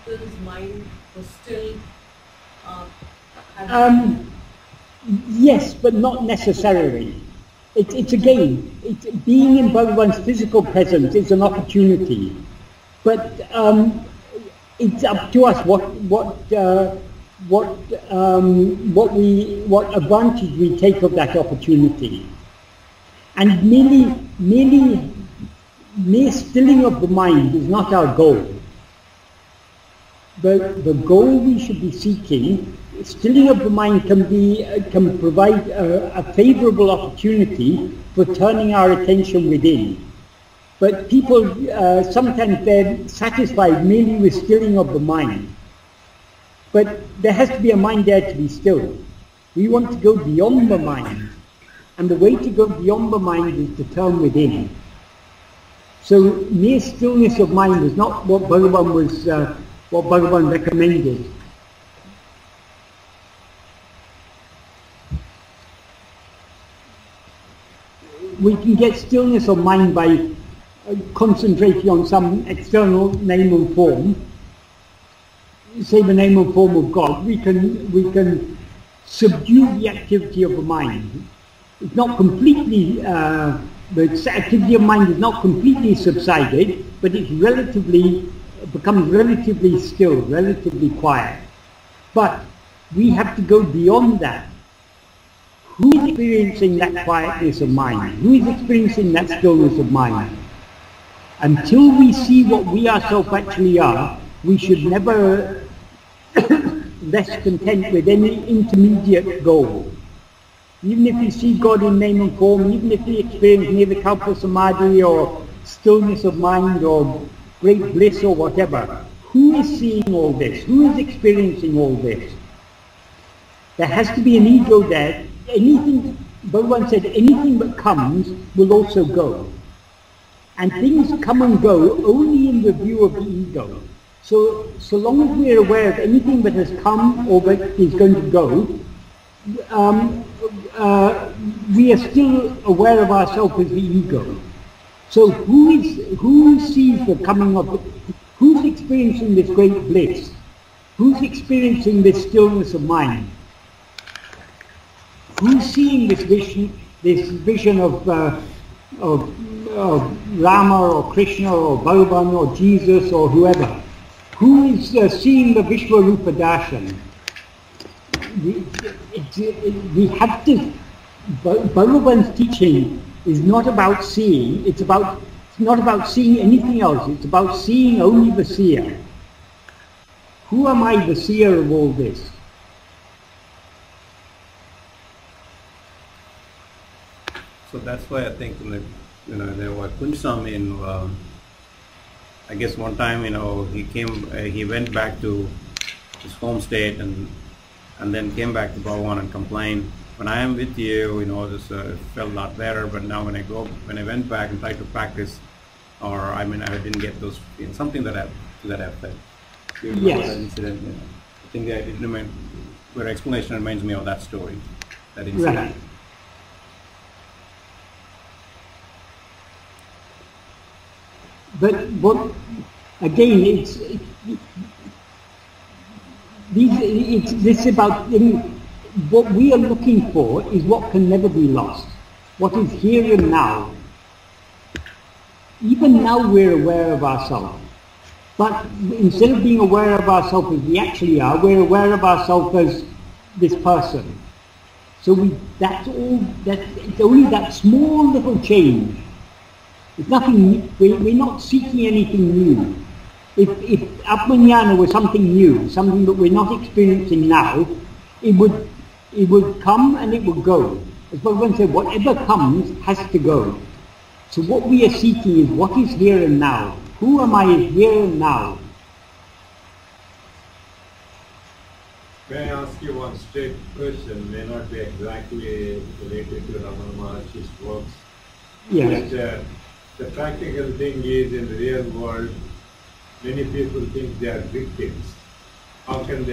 people's mind was still yes, but not necessarily. It's a game. Being in Bhagavan's physical presence is an opportunity, but it's up to us what advantage we take of that opportunity. And mere stilling of the mind is not our goal. The goal we should be seeking, stilling of the mind can provide a favorable opportunity for turning our attention within. But people, sometimes they're satisfied merely with stilling of the mind. But there has to be a mind there to be still. We want to go beyond the mind. And the way to go beyond the mind is to turn within. So mere stillness of mind is not what Bhagavan recommended. We can get stillness of mind by concentrating on some external name and form. Say the name and form of God. We can subdue the activity of the mind. It's not completely, the activity of mind is not completely subsided, but it's becomes relatively still, relatively quiet. But we have to go beyond that. Who is experiencing that quietness of mind? Who is experiencing that stillness of mind? Until we see what we ourselves actually are, we should never rest content with any intermediate goal. Even if we see God in name and form, even if we experience nirvikalpa samadhi or stillness of mind or great bliss or whatever, who is seeing all this? Who is experiencing all this? There has to be an ego there. Anything, Bhagavan said, anything that comes will also go. And things come and go only in the view of the ego. So long as we are aware of anything that has come or that is going to go, we are still aware of ourselves as the ego. So who sees the coming of, who's experiencing this great bliss? Who's experiencing this stillness of mind? Who's seeing this vision of Rama or Krishna or Bhagavan or Jesus or whoever? Who is seeing the Vishwarupa darshan? We have to, Bhagavan's teaching is not about seeing, it's not about seeing anything else, it's about seeing only the seer. Who am I, the seer of all this? So that's why I think, there was Kunsami in, I guess one time, he went back to his home state and then came back to Bhagavan and complained, when I am with you, this felt a lot better, but now when I went back and tried to practice, I didn't get those, something that effect. You remember that incident? I think your explanation reminds me of that story, that incident. Right. But again, it's about what we are looking for is what can never be lost. What is here and now. Even now we're aware of ourselves. But instead of being aware of ourselves as we actually are, we're aware of ourselves as this person. So it's only that small little change. It's nothing, we're not seeking anything new. If Atmajnana was something new, something that we're not experiencing now, it would come and it would go. As Bhagavan said, whatever comes has to go. So what we are seeking is what is here and now. Who am I here and now? May I ask you one straight question? May not be exactly related to Ramana Maharshi's works. Yes. But, the practical thing is, in the real world, many people think they are victims. How can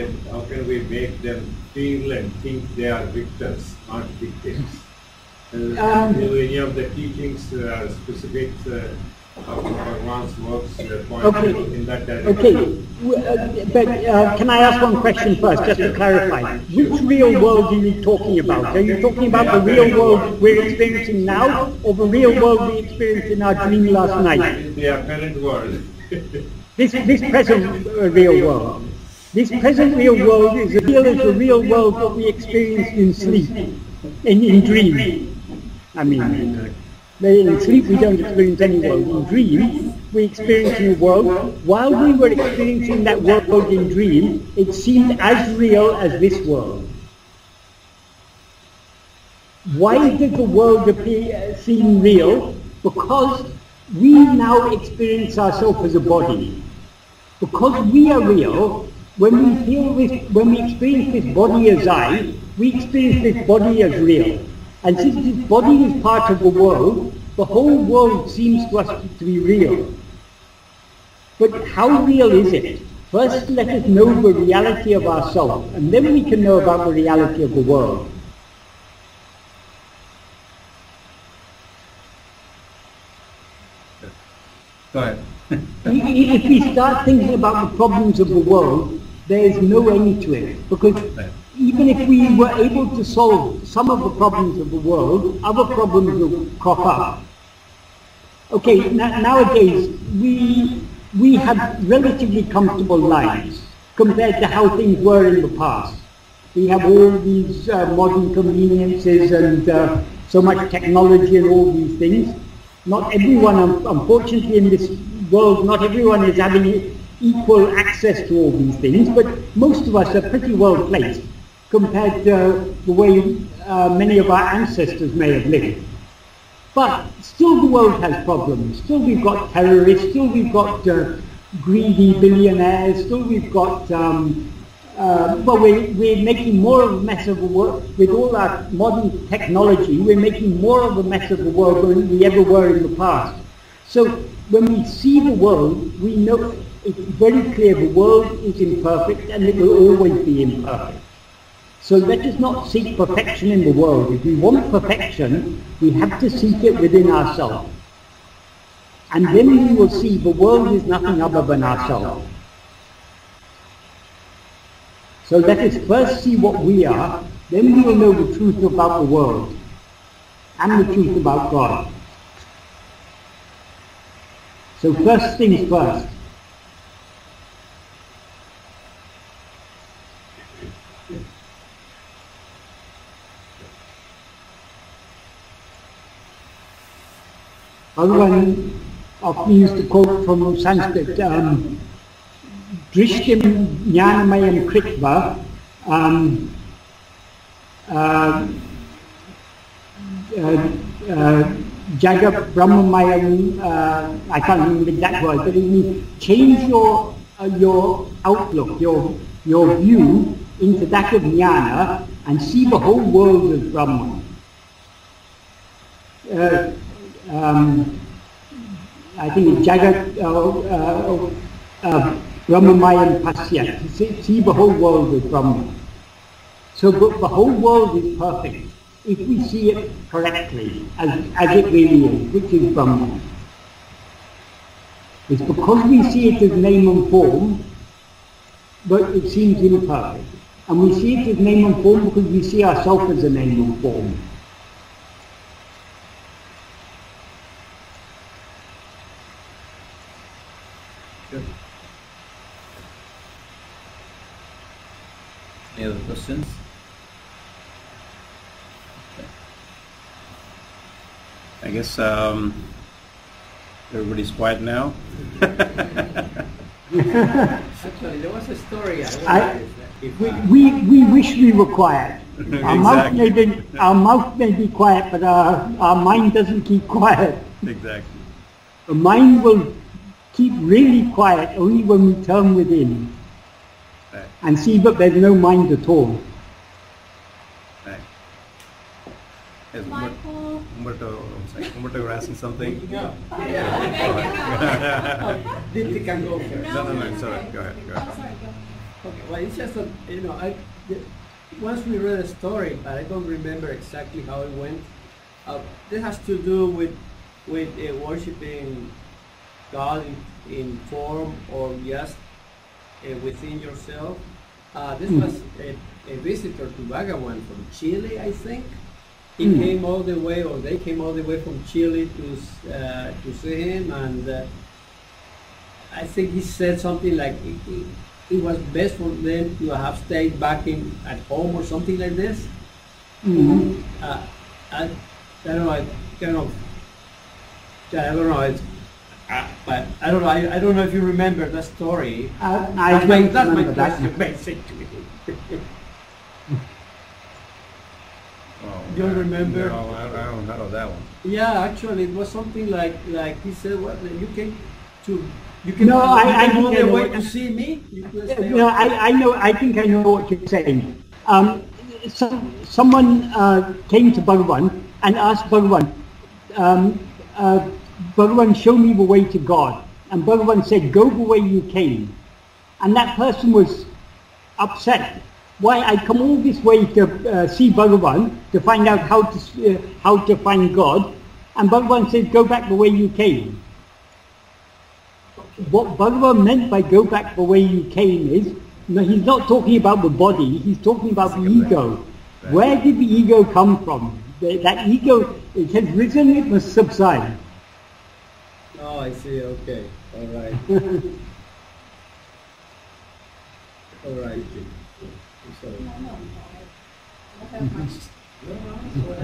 we make them feel and think they are victors, not victims? Do any of the teachings specifics of Bhagavan's works point in that direction? Okay, but can I ask one question first, just to clarify? Which real world are you talking about? Are you talking about the real world we're experiencing now, or the real world we experienced in our dream last night? The apparent world. This present real world. This present real world is as real as the real world that we experienced in sleep, in dream. In sleep we don't experience any world. In dream we experience a world. While we were experiencing that world in dream, it seemed as real as this world. Why does the world seem real? Because we now experience ourselves as a body. Because we are real, when we feel this, when we experience this body as I, we experience this body as real. And since this body is part of the whole world seems to us to be real. But how real is it? First, let us know the reality of ourselves, and then we can know about the reality of the world. Go ahead. If we start thinking about the problems of the world, there is no end to it. Because even if we were able to solve some of the problems of the world, other problems will crop up. Okay, nowadays we have relatively comfortable lives compared to how things were in the past. We have all these modern conveniences and so much technology and all these things. Not everyone, unfortunately in this world, not everyone is having equal access to all these things, but most of us are pretty well placed compared to the way many of our ancestors may have lived. But still the world has problems. Still we've got terrorists, still we've got greedy billionaires, still we've got, well, we're making more of a mess of the world. With all our modern technology, we're making more of a mess of the world than we ever were in the past. So when we see the world, we know it's very clear the world is imperfect and it will always be imperfect. So let us not seek perfection in the world. If we want perfection, we have to seek it within ourselves. And then we will see the world is nothing other than ourselves. So let us first see what we are, then we will know the truth about the world and the truth about God. So first things first. Bhagavan often used to quote from Sanskrit, Drishtim Jnanamayam Kritva Jagat Brahmamayam, I can't remember the exact word, but it means change your outlook, your view into that of Jnana and see the whole world as Brahman. I think Jagat Brahmamayam Pasyat, see the whole world as Brahman. So the whole world is perfect if we see it correctly, as it really is, which is Brahman. It's because we see it as name and form, but it seems imperfect. And we see it as name and form because we see ourselves as a name and form. Good. Any other questions? Okay. I guess everybody's quiet now. Actually, there was a story. We wish we were quiet. Exactly. Our mouth may be quiet, but our mind doesn't keep quiet. Exactly. The mind will keep really quiet only when we turn within. Right. And see that there's no mind at all. Right. Yes, Michael. Uڼṭṛudal-ē, you were asking something? Yeah. Yeah. Dipti can go first. No, it's all right. Go ahead. Oh, sorry, go. Okay, well, it's just that, once we read a story, but I don't remember exactly how it went. This has to do with worshiping God in form or just within yourself. This was a visitor to Bhagavan from Chile, I think. He came all the way, or they came all the way from Chile to see him, and I think he said something like it was best for them to have stayed back at home or something like this. I don't know, I kind of I don't know. But I don't know. I don't know if you remember that story. That's my question, basically. You don't remember? No, I don't know that one. Yeah, actually, it was something like he said, "What you came to." No, I think I know wait to see me. No, I know. I think I know what you're saying. Someone came to Bhagavan and asked Bhagavan, Bhagavan, show me the way to God. And Bhagavan said, go the way you came. And that person was upset. Why? I come all this way to see Bhagavan to find out how to find God. And Bhagavan said, go back the way you came. What Bhagavan meant by go back the way you came is, no, he's not talking about the body, he's talking about the ego. Where did the ego come from? That ego, it has risen, it must subside. Oh, I see, okay, all right. All right.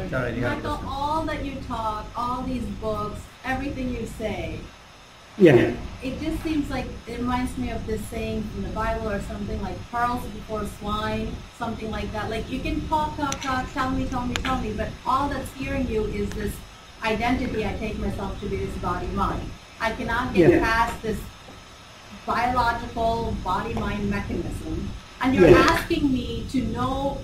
Sorry. Michael, all that you talk, all these books, everything you say, Yeah. it just seems like it reminds me of this saying from the Bible or something like pearls before swine, something like that. Like you can talk, tell me, but all that's hearing you is this identity I take myself to be this body-mind. I cannot get past this biological body-mind mechanism. And you're asking me to know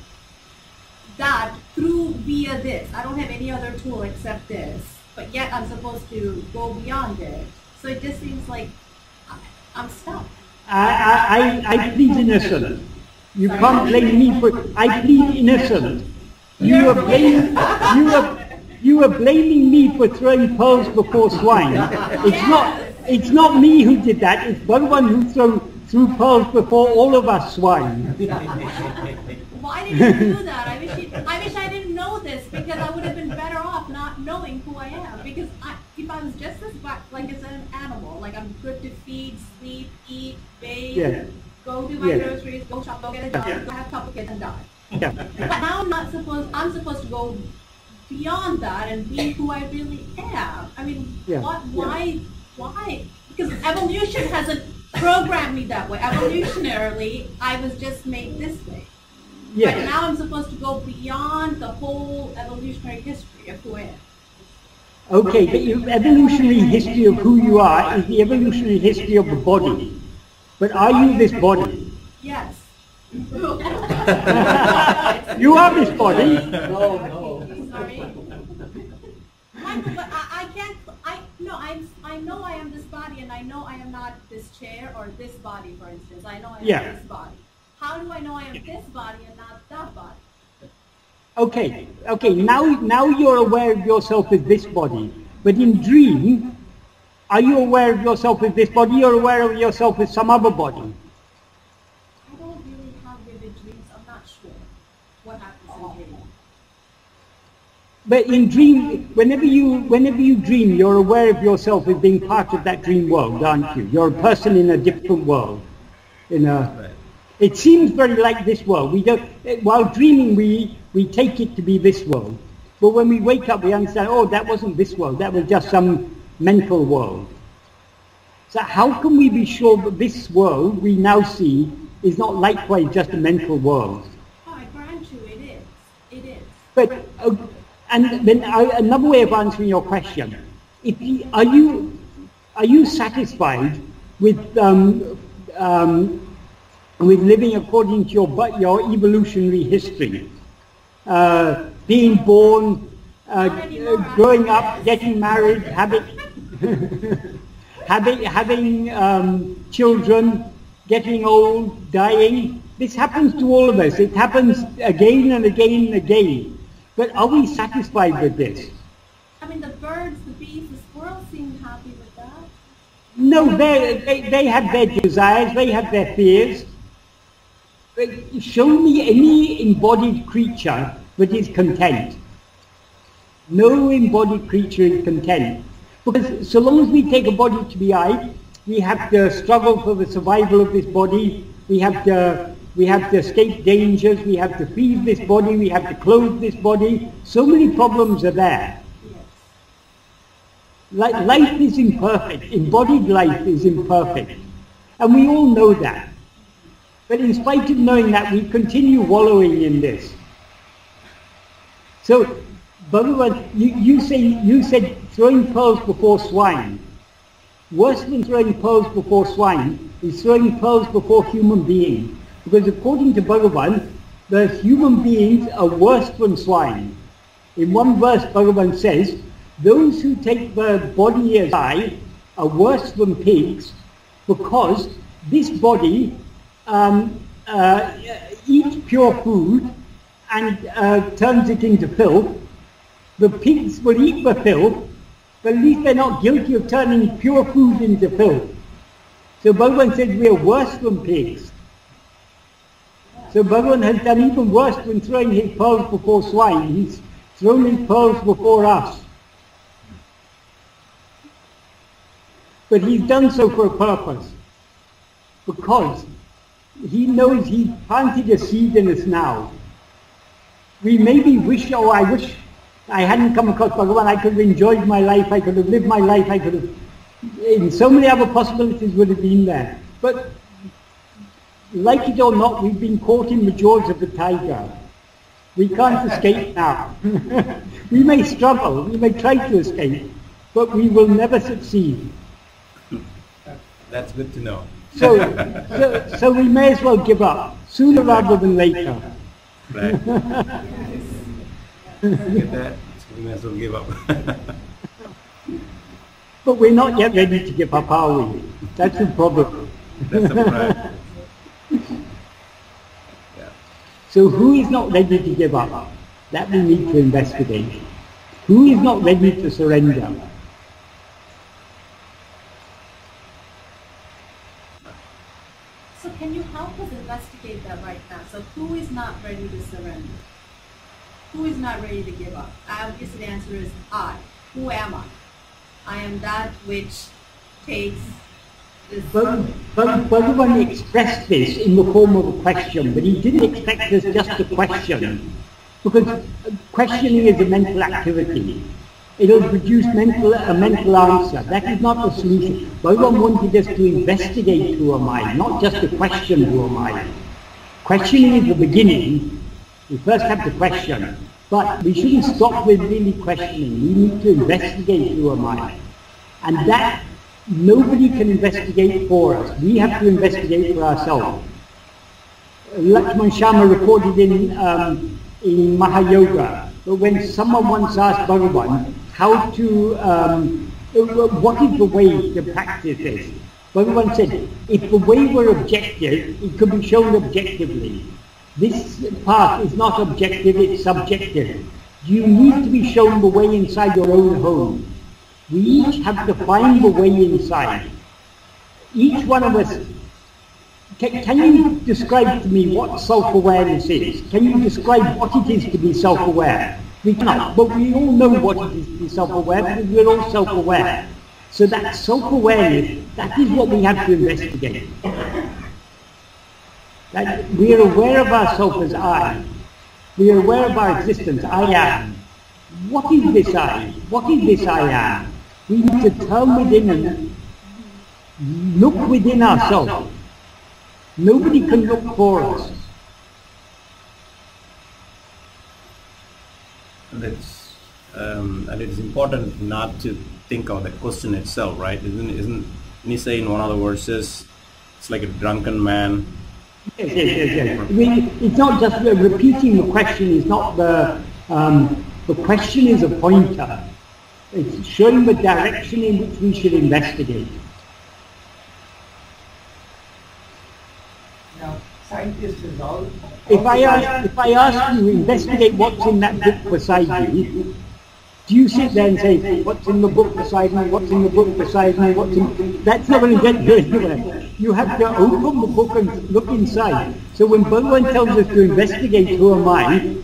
that via this. I don't have any other tool except this, but yet I'm supposed to go beyond it. So it just seems like I'm stuck. I plead innocent. You can't blame me for. I plead innocent. You are blaming me for throwing pearls before swine. It's not me who did that. It's Bhagavan who threw pearls before all of us swine. Why did you do that? I wish I didn't know this, because I would have been better off not knowing who I am. Because if I was just like as an animal, like I'm good to feed, sleep, eat, bathe, go do my groceries, go shop, go get a job, go have a couple kids and die. Yeah. But now I'm supposed to go beyond that and be who I really am. I mean, why? Because evolution hasn't programmed me that way. Evolutionarily, I was just made this way. Yes. But now I'm supposed to go beyond the whole evolutionary history of who I am. Okay, the evolutionary history of who you are is the evolutionary history of the body. But are you this body? Yes. You are this body. No. Sorry. Michael, but I can't, I know I am this body, and I know I am not this chair or this body, for instance. I know I am this body. How do I know I am this body and not that body? Okay, now you're aware of yourself as this body. But in dream, are you aware of yourself as this body? You're aware of yourself as some other body? I don't really have vivid dreams. I'm not sure what happens in dreams. But in dream, whenever you dream, you're aware of yourself as being part of that dream world, aren't you? You're a person in a different world. It seems very like this world. While dreaming, we take it to be this world. But when we wake up, we understand, oh, that wasn't this world. That was just some mental world. So how can we be sure that this world we now see is not likewise just a mental world? Oh, I grant you, it is. It is. But, and then another way of answering your question, are you satisfied with living according to your evolutionary history? Being born, growing up, getting married, having children, getting old, dying. This happens to all of us. It happens again and again and again. But are we satisfied with this? I mean, the birds, the bees, the squirrels seem happy with that. No, they have their desires, they have their fears. Show me any embodied creature that is content. No embodied creature is content. Because so long as we take a body to be I, we have to struggle for the survival of this body, we have to escape dangers, we have to feed this body, we have to clothe this body. So many problems are there. Life is imperfect. Embodied life is imperfect. And we all know that. But in spite of knowing that, we continue wallowing in this. So, Bhagavan, you said throwing pearls before swine. Worse than throwing pearls before swine is throwing pearls before human beings. Because according to Bhagavan, the human beings are worse than swine. In one verse, Bhagavan says, those who take the body as I are worse than pigs, because this body eats pure food and turns it into filth. The pigs will eat the filth, but at least they're not guilty of turning pure food into filth. So Bhagavan said we are worse than pigs. So Bhagavan has done even worse than throwing his pearls before swine. He's thrown his pearls before us. But he's done so for a purpose. Because he knows he's planted a seed in us now. We maybe wish, oh, I wish I hadn't come across Bhagavan, I could have enjoyed my life, I could have lived my life, I could have, in so many other possibilities would have been there. But like it or not, we've been caught in the jaws of the tiger. We can't escape now. We may struggle, we may try to escape, but we will never succeed. That's good to know. So we may as well give up, sooner rather than later. Right. Get that? So we may as well give up. But we're not yet ready to give up, are we? That's the problem. That's the problem. Yeah. So who is not ready to give up? That we need to investigate. Who is not ready to surrender? So can you help us investigate that right now? So who is not ready to surrender? Who is not ready to give up? Obviously the answer is I. Who am I? I am that which takes this... Bhagavan expressed this in the form of a question, but he didn't expect us just to question. Because questioning is a mental activity. It'll produce a mental answer. That is not the solution. Bhagavan wanted us to investigate who am I, not just to question who am I. Questioning is the beginning. We first have to question. But we shouldn't stop with really questioning. We need to investigate who am I. And that nobody can investigate for us. We have to investigate for ourselves. Lakshman Sharma recorded in Mahayoga, but when someone once asked Bhagavan how to, what is the way to practice this? Bhagavan said, if the way were objective, it could be shown objectively. This path is not objective, it's subjective. You need to be shown the way inside your own home. We each have to find the way inside. Each one of us, can you describe to me what self-awareness is? Can you describe what it is to be self-aware? We cannot, but we all know what it is to be self-aware because we're all self-aware. So that self-awareness, that is what we have to investigate. That we are aware of ourselves as I. We are aware of our existence, I am. What is this I? What is this I am? We need to turn within and look within ourselves. Nobody can look for us. And it's important not to think of the question itself, right? Isn't he saying in one of the verses, it's like a drunken man? Yes. It's not just repeating the question. Is not the question is a pointer. It's showing the direction in which we should investigate. Now, scientists is all. If I ask you to investigate what's in that book beside you, do you sit there and say, what's in the book beside me, what's in the book beside me, what's in... That's not going to get you anywhere. You have to open the book and look inside. So when Bhagavan tells us to investigate who am I,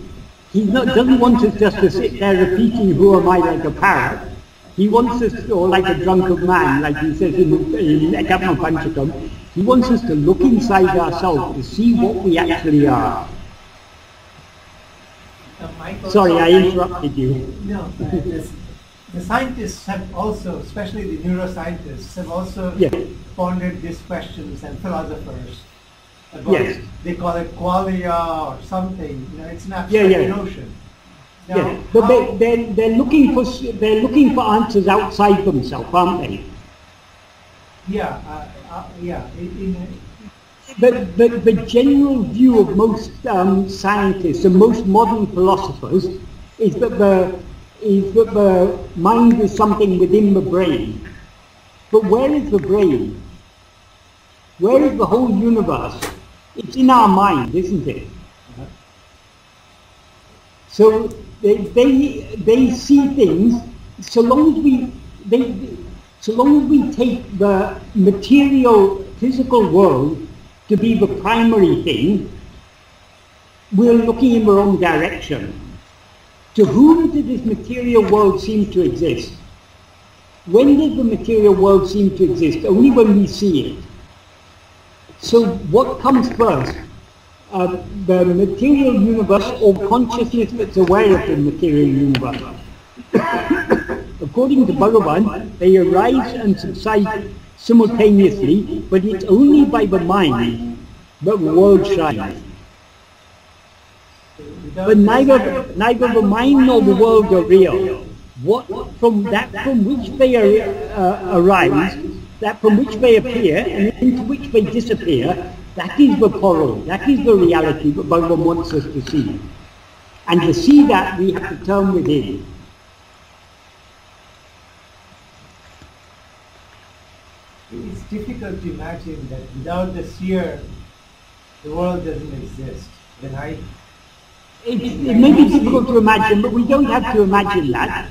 he doesn't want us just to sit there repeating who am I like a parrot. He wants us to, or like a drunken man, like he says in Panchakam, he wants us to look inside ourselves to see what we actually are. Sorry, I interrupted you. No, the scientists have also, especially the neuroscientists, have also Yes. pondered these questions, and philosophers. About, Yes. They call it qualia or something. You know, it's an abstract Yeah. notion. Now, Yeah, but how- they're looking for answers outside themselves, aren't they? yeah, yeah. But the general view of most scientists and most modern philosophers is that the mind is something within the brain. But where is the brain? Where is the whole universe? It's in our mind, isn't it? So they see things. So long as we take the material, physical world to be the primary thing, we're looking in the wrong direction. To whom does this material world seem to exist? When does the material world seem to exist? Only when we see it. So what comes first? The material universe or consciousness that's aware of the material universe? According to Bhagavan, they arise and subside simultaneously, but it's only by the mind that the world shines. But neither the mind nor the world are real. From which they arise, that from which they appear, and into which they disappear, that is the poruḻ, that is the reality that Bhagavan wants us to see. And to see that, we have to turn within. It's difficult to imagine that without the seer, the world doesn't exist. It may be difficult to imagine, but we don't have to imagine that.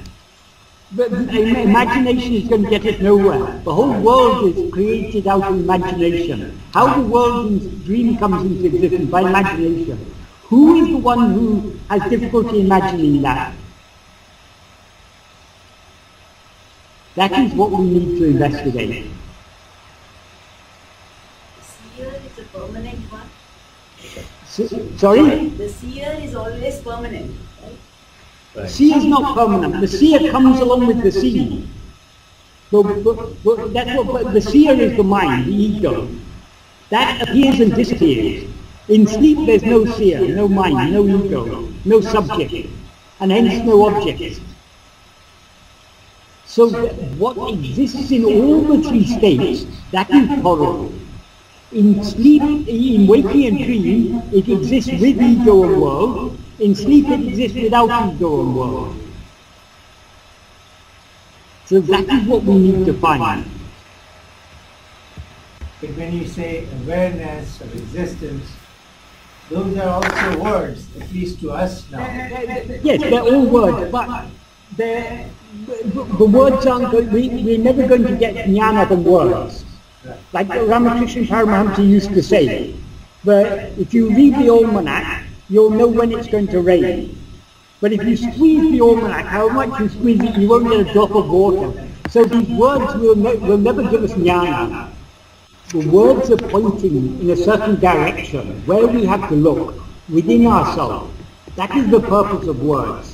But imagination is going to get us nowhere. The whole world is created out of imagination. How the world in dream comes into existence? By imagination. Who is the one who has difficulty imagining that? That is what we need to investigate. Seer is a permanent one. Sorry? The seer is always permanent. The sea is not permanent. The seer comes along with the sea. The seer is the mind, the ego. That appears and disappears. In sleep there's no seer, no mind, no ego, no subject, and hence no object. So what exists in all the three states, that is poruḻ. In sleep, in waking and dream, it exists with ego and world. In sleep it exists without ego and world. So that is what we need to find. But when you say awareness of existence, those are also words, at least to us now. Yes, they're all words, but the words aren't, we're never going to get jnana from words. Like Ramakrishna Paramahamsa used to say, but if you read the almanac, you'll know when it's going to rain. But if you squeeze the almanac, how much you squeeze it, you won't get a drop of water. So these words will never give us jnana. The words are pointing in a certain direction, where we have to look, within ourselves. That is the purpose of words.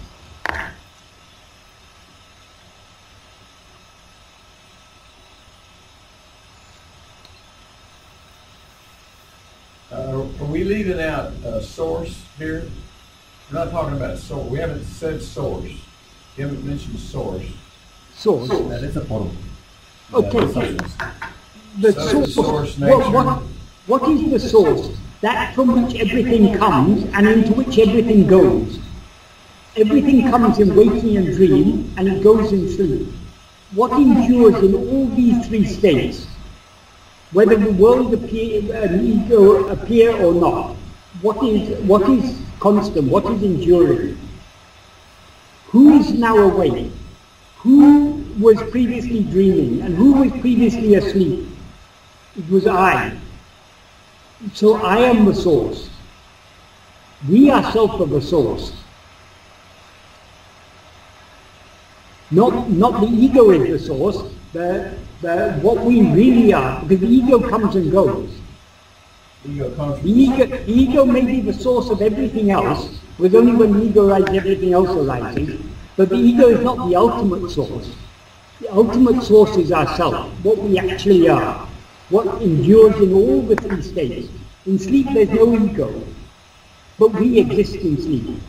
Are we leaving out source here? We're not talking about source. We haven't said source. You haven't mentioned source. Source. That is a poruḻ. Okay. The source. What is the source? That from which everything comes and into which everything goes. Everything comes in waking and dream, and it goes in sleep. What endures in all these three states? Whether the world and ego appear or not, what is constant, what is enduring? Who is now awake? Who was previously dreaming and who was previously asleep? It was I. So I am the source. We ourselves are the source. Not the ego is the source, what we really are, because the ego comes and goes. The ego may be the source of everything else, with only when the ego arises everything else arises, But the ego is not the ultimate source. The ultimate source is ourself, what we actually are, what endures in all the three states. In sleep there's no ego, but we exist in sleep.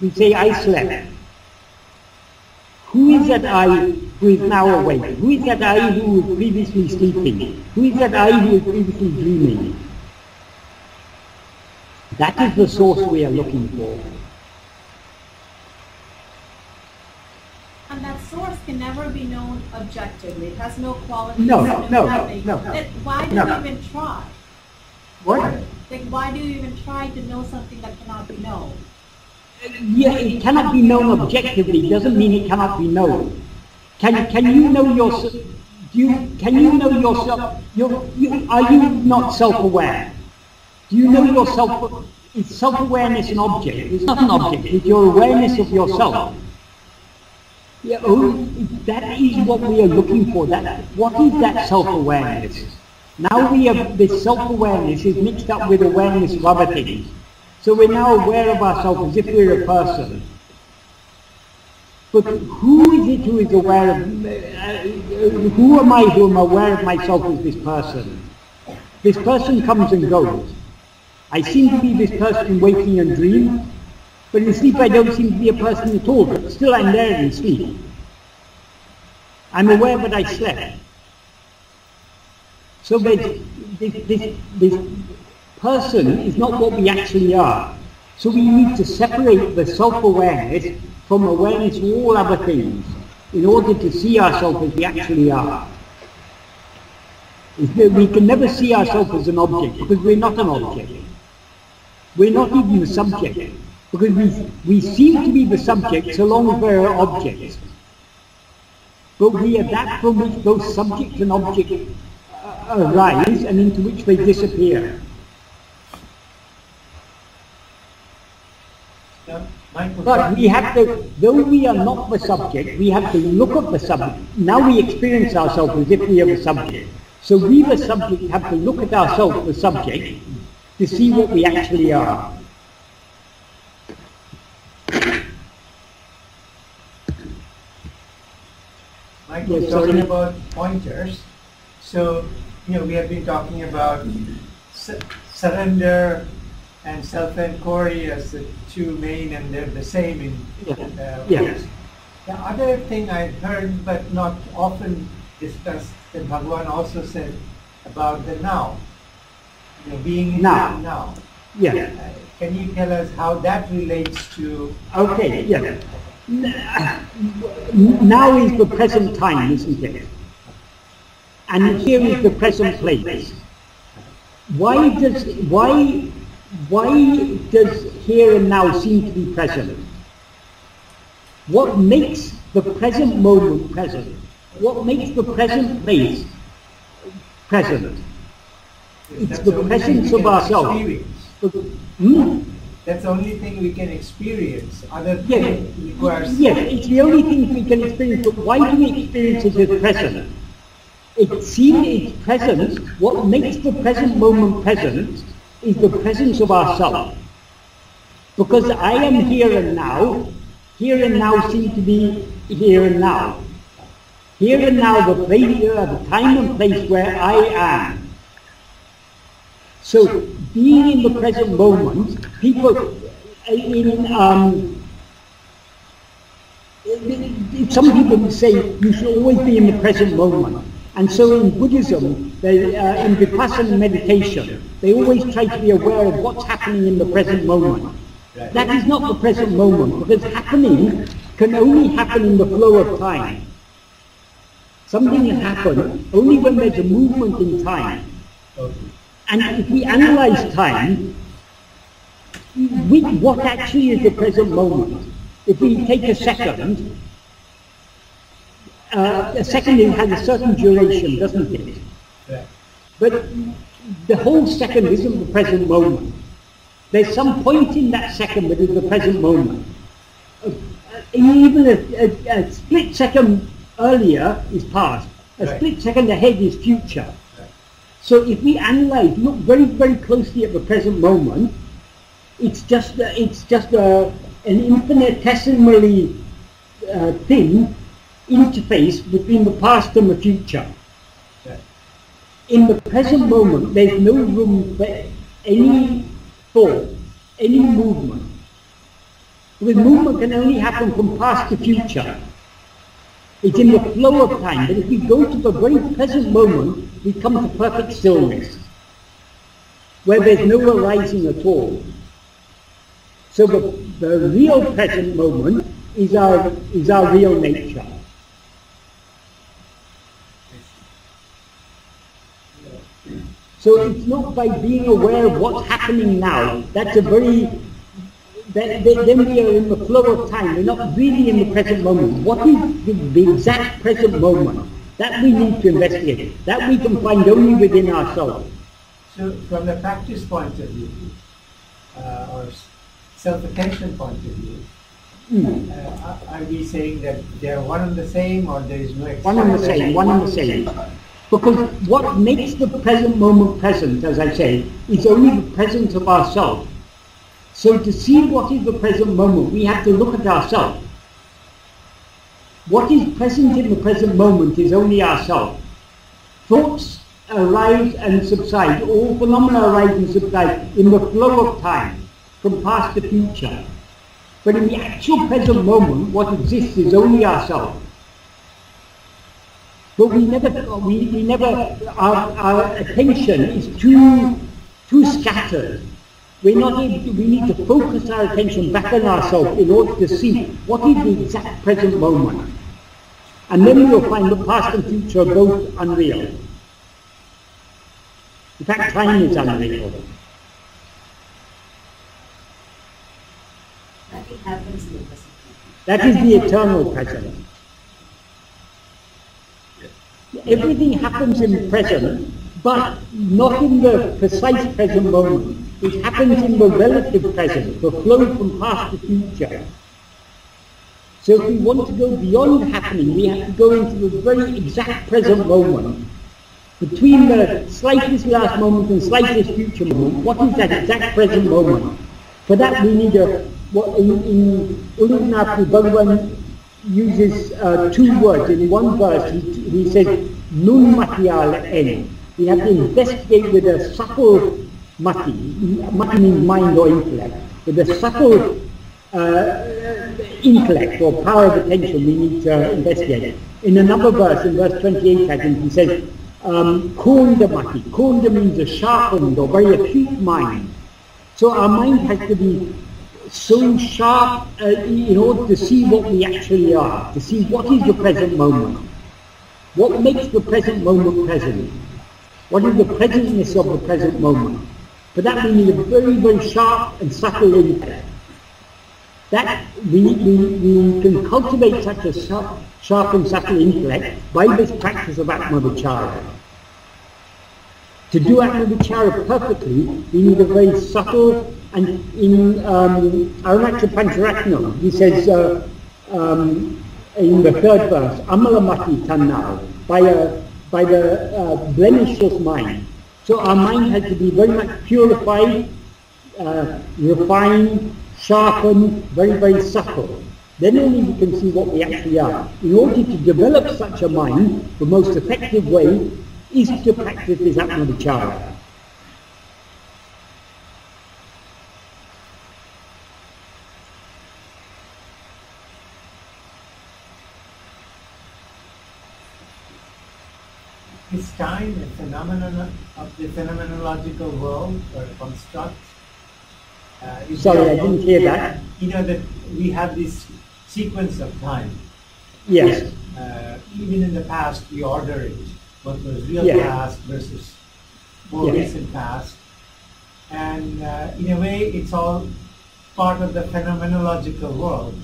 We say, I slept. Who is that I who is now awake? Who is that I who was previously sleeping? Who is that I who was previously dreaming? That is the source we are looking for. And that source can never be known objectively. It has no quality. No. Why do you even try? What? Like, why do you even try to know something that cannot be known? Yeah, it cannot be known objectively. It doesn't mean it cannot be known. Can you know yourself? Can you know yourself? Are you not self-aware? Do you know yourself? Is self-awareness an object? It's not an object. It's your awareness of yourself. Yeah, that is what we are looking for. What is that self-awareness? Now we have this self-awareness is mixed up with awareness of other things. So we're now aware of ourselves as if we're a person. But who is it who is aware of, who am I who am aware of myself as this person? This person comes and goes. I seem to be this person waking and dream, but in sleep I don't seem to be a person at all, but still I'm there in sleep. I'm aware that I slept. So this person is not what we actually are. So we need to separate the self-awareness from awareness of all other things in order to see ourselves as we actually are. We can never see ourselves as an object because we're not an object. We're not even the subject because we seem to be the subject so long as we're objects. But we are that from which those subjects and objects arise and into which they disappear. But we have to, though we are not the subject, we have to look at the subject. Now we experience ourselves as if we are the subject. So we, the subject, have to look at ourselves, the subject, to see what we actually are. Mike was talking about pointers. So, we have been talking about surrender and self-inquiry as the two main, and they're the same in ways. The other thing I've heard, but not often discussed, that Bhagavan also said about the now, being in the now. Yeah. Can you tell us how that relates to? Okay. Yeah. Now is the present time, isn't it? And here is the present place. Why does here and now seem to be present? What makes the present moment present? What makes the present place present? It's the presence of ourselves. That's the only thing we can experience. Other things requires. Yes, it's the only thing we can experience. But why do we experience it as present? It seems it's present. What makes the present moment present is the presence of ourself. Because I am here and now. Here and now seem to be here and now. Here and now, the time and place where I am. So, being in the present moment, people some people say you should always be in the present moment. And so in Buddhism, in Vipassana meditation, they always try to be aware of what's happening in the present moment. That is not the present moment, because happening can only happen in the flow of time. Something can happen only when there's a movement in time. And if we analyze time, what actually is the present moment? If we take a second has a certain duration, doesn't it? But the whole second isn't the present moment. There's some point in that second that is the present moment. Even a split second earlier is past. A split second ahead is future. So if we analyze, look very, very closely at the present moment, it's just an infinitesimally thin interface between the past and the future. In the present moment, there's no room for any thought, any movement. Because movement can only happen from past to future. It's in the flow of time. But if we go to the very present moment, we come to perfect stillness, where there's no arising at all. So the real present moment is our real nature. So it's not by being aware of what's happening now. That's a very... Then we are in the flow of time. We're not really in the present moment. What is the exact present moment? That we need to investigate. That we can find only within ourselves. So from the practice point of view, or self-attention point of view, are we saying that they are one and the same, or there is no one and the same, one and the same? Because what makes the present moment present, as I say, is only the presence of ourselves. So to see what is the present moment, we have to look at ourselves. What is present in the present moment is only ourselves. Thoughts arise and subside. All phenomena arise and subside in the flow of time, from past to future. But in the actual present moment, what exists is only ourselves. But we never, our attention is too scattered. We're not able to, we need to focus our attention back on ourselves in order to see what is the exact present moment. And then we will find the past and future are both unreal. In fact, time is unreal. Nothing happens in the present. That is the eternal present. Everything happens in the present, but not in the precise present moment. It happens in the relative present, the flow from past to future. So if we want to go beyond happening, we have to go into the very exact present moment. Between the slightest last moment and slightest future moment, what is that exact present moment? For that we need in Uḷḷadu Nāṛpadu, Bhagavan uses two words. In one verse he says, ṉuṇmaiyiṭṛa. We have to investigate with a subtle mati. Mati means mind or intellect. With a subtle intellect or power of attention we need to investigate. In another verse, in verse 28 I think, he says, ōrndu mati. Ōrndu means a sharpened or very acute mind. So our mind has to be so sharp in order to see what we actually are, to see what is the present moment. What makes the present moment present? What is the presentness of the present moment? For that we need a very, very sharp and subtle intellect. That we can cultivate such a sharp and subtle intellect by this practice of Atma-vichara. To do Atma-vichara perfectly, we need a very subtle, and in Arunachal Pancharatnam, he says in the third verse, Amalamati Tannau, by the blemishless mind. So our mind has to be very much purified, refined, sharpened, very, very subtle. Then only we can see what we actually are. In order to develop such a mind, the most effective way is to practice this Atma-vichara. Is time a phenomenon of the phenomenological world or a construct? Sorry, I didn't hear that. You know that we have this sequence of time. Yes. Even in the past we order it. What was real past versus more recent past. And in a way it's all part of the phenomenological world.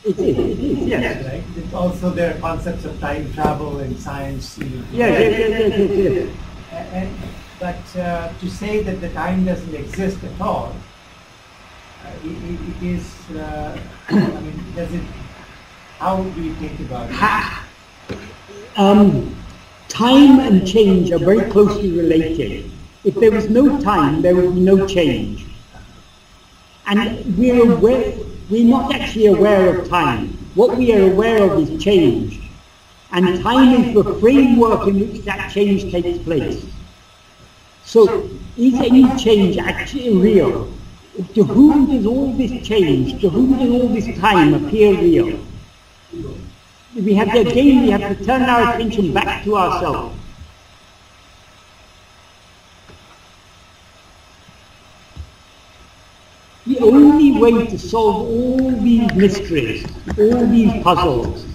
It is, yes. Right? It's also there are concepts of time travel and science. Yes. But to say that the time doesn't exist at all, it is, I mean, does it, how do you think about it? Time and change are very closely related. If there was no time, there would be no change. And we're not actually aware of time. what we are aware of is change, and time is the framework in which that change takes place. So, is any change actually real? To whom does all this change, to whom does all this time appear real? We have to turn our attention back to ourselves. The only way to solve all these mysteries, all these puzzles,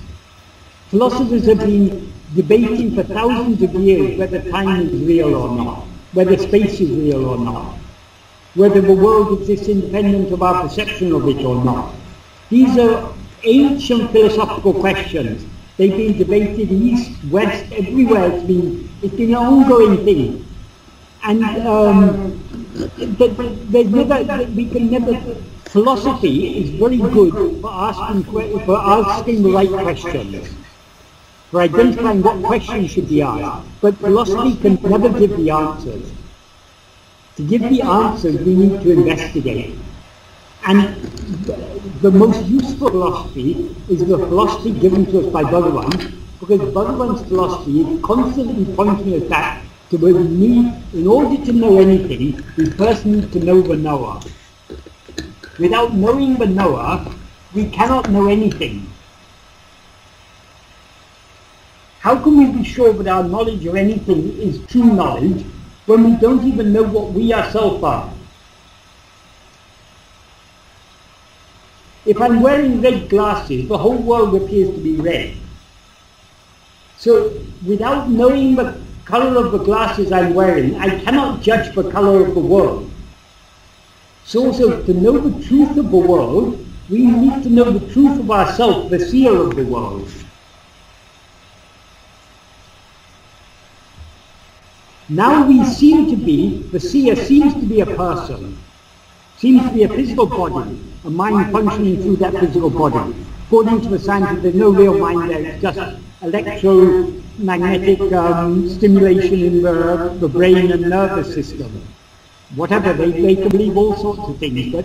philosophers have been debating for thousands of years whether time is real or not, whether space is real or not, whether the world exists independent of our perception of it or not. These are ancient philosophical questions. They've been debated east, west, everywhere. It's been an ongoing thing. And philosophy is very good for asking the right questions, for identifying what questions should be asked. But philosophy can never give the answers. To give the answers, we need to investigate. And the most useful philosophy is the philosophy given to us by Bhagavan, because Bhagavan's philosophy is constantly pointing us back to where we need, in order to know anything, we first need to know the knower. Without knowing the knower, we cannot know anything. How can we be sure that our knowledge of anything is true knowledge when we don't even know what we ourselves are? If I'm wearing red glasses, the whole world appears to be red. So, without knowing the color of the glasses I'm wearing, I cannot judge the color of the world. So also, to know the truth of the world, we need to know the truth of ourselves, the seer of the world. Now we seem to be, the seer seems to be a person, seems to be a physical body, a mind functioning through that physical body. According to the science, there's no real mind there, it's just electromagnetic stimulation in the brain and nervous system. Whatever, they can believe all sorts of things, but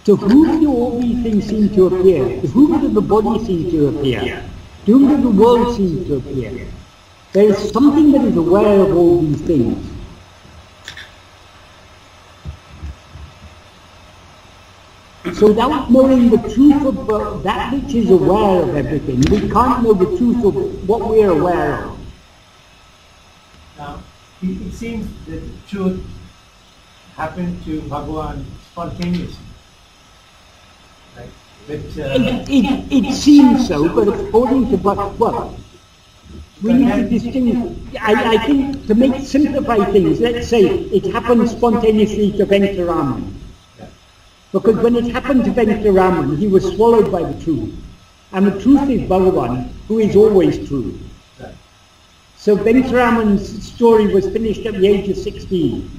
to whom do all these things seem to appear? To whom does the body seem to appear? To whom does the world seem to appear? There is something that is aware of all these things. So without knowing the truth of that which is aware of everything, we can't know the truth of what we are aware of. Now, it seems that the truth happened to Bhagavan spontaneously. Right? But, it seems so, but according to Bhagavan, we need to distinguish. I think to simplify things, let's say it happened spontaneously to Venkataraman. Because when it happened to Venkataraman, he was swallowed by the truth. And the truth is Bhagavan, who is always true. So Venkataraman's story was finished at the age of 16.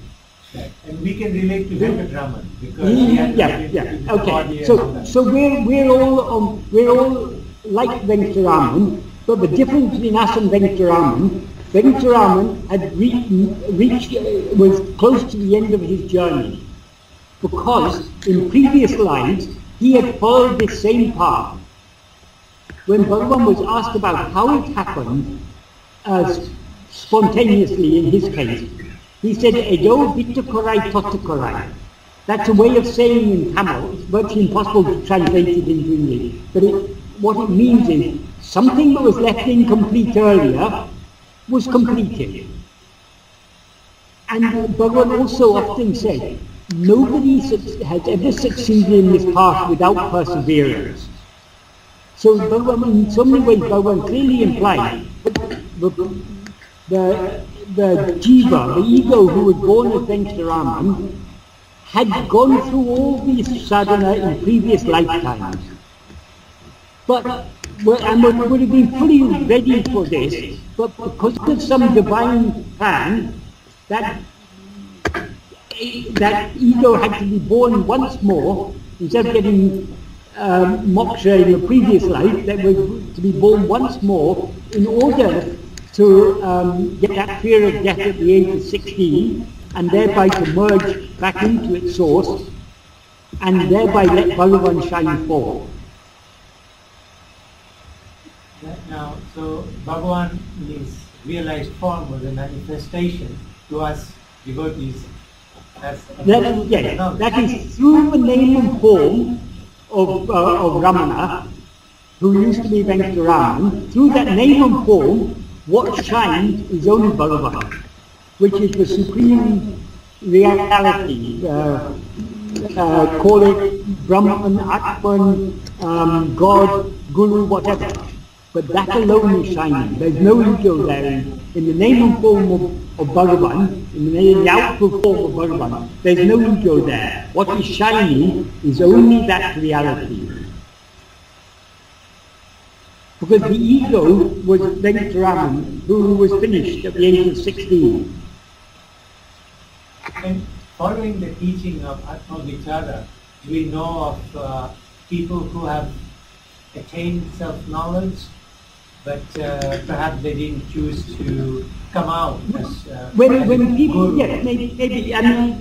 Right. And we can relate to Venkataraman because he had yeah. Okay. So we're all like Venkataraman, but the difference between us and Venkataraman had was close to the end of his journey. Because in previous lives, he had followed this same path. When Bhagavan was asked about how it happened, spontaneously in his case, he said, Edo vittukorai tottukorai. That's a way of saying in Tamil. It's virtually impossible to translate it into English. But what it means is, something that was left incomplete earlier was completed. And Bhagavan also often said, nobody has ever succeeded in this path without perseverance. So Bhagavan, in so many ways, Bhagavan clearly implied that the jiva, the ego who was born as Venkataraman, had gone through all these sadhana in previous lifetimes. But would have been fully ready for this, but because of some divine plan, that ego had to be born once more, instead of getting moksha in the previous life, that was to be born once more in order to get that fear of death at the age of 16, and thereby to merge back into its source, and thereby let Bhagavan shine forth. So Bhagavan in his realized form was a manifestation to us devotees. That is through the name and form of Ramana, who used to be Venkataraman. Through that name and form, what shines is only Bhagavan, which is the supreme reality. Call it Brahman, Atman, God, Guru, whatever. But that alone is shining. There's no ego there. In the name and form of Bhagavan, in the outward form of Bhagavan, there's no ego there. What is shining is only that reality. Because the ego was Venkataraman, who was finished at the age of 16. And following the teaching of Atma-vichara, do we know of people who have attained self-knowledge, but perhaps they didn't choose to come out as when people, yes, maybe. I mean,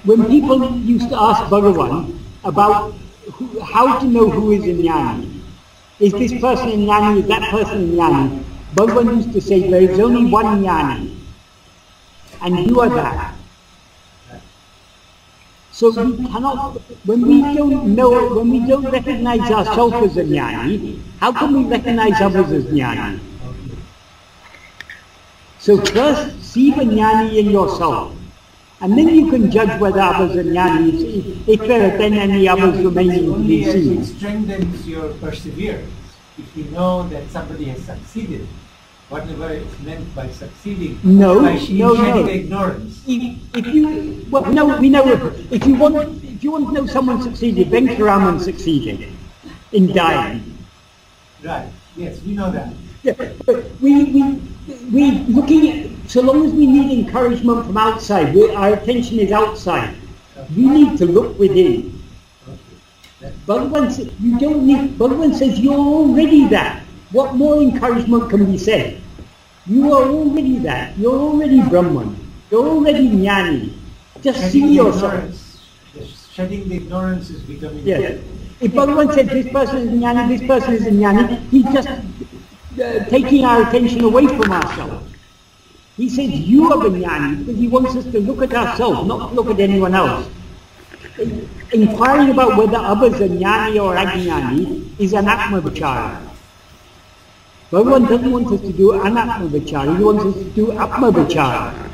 when people used to ask Bhagavan about how to know who is a jnani, is this person a jnani, is that person a jnani, Bhagavan used to say there is only one jnani, and you are that. So we cannot, when we don't know, when we don't recognize ourselves as a jnani, how can we recognize others as jnani? So first, see the jnani in yourself, and then you can judge whether others are jnani, if there are then any others remaining to be seen. It strengthens your perseverance. If you know that somebody has succeeded, whatever is meant by succeeding, by shedding ignorance. If you, well, no, we know if you want to know someone succeeded, Venkataraman succeeded in dying. Right. Yes, we know that. Yeah, but we looking at, so long as we need encouragement from outside, our attention is outside. We need to look within. Bhagavan says you don't need. Bhagavan says you're already that. What more encouragement can be said? You are already that. You're already Brahman. You're already jnani. Just see yourself. Shedding the ignorance is becoming. Yes. If Bhagavan said this person is jnani, this person is a jnani, he's just taking our attention away from ourselves. He says you are the jnani because he wants us to look at ourselves, not look at anyone else. Inquiring about whether others are jnani or ajnani is an atma-vichara. Bhagavan doesn't want us to do anatma-vichara, he wants us to do atma-vichara.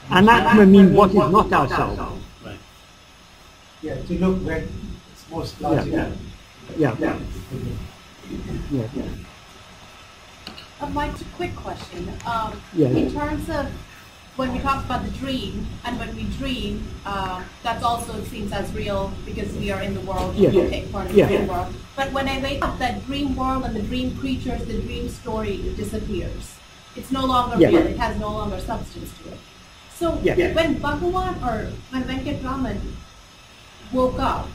Anatma means what is not ourselves. Right. Yeah, to look where it's most logical. Yeah. Mike, a quick question. Yes. In terms of when we talk about the dream, and when we dream, that also seems as real because we are in the world, we take part in the dream world. But when I wake up, that dream world and the dream creatures, the dream story disappears. It's no longer real, it has no longer substance to it. So when Bhagavan or when Venkataraman woke up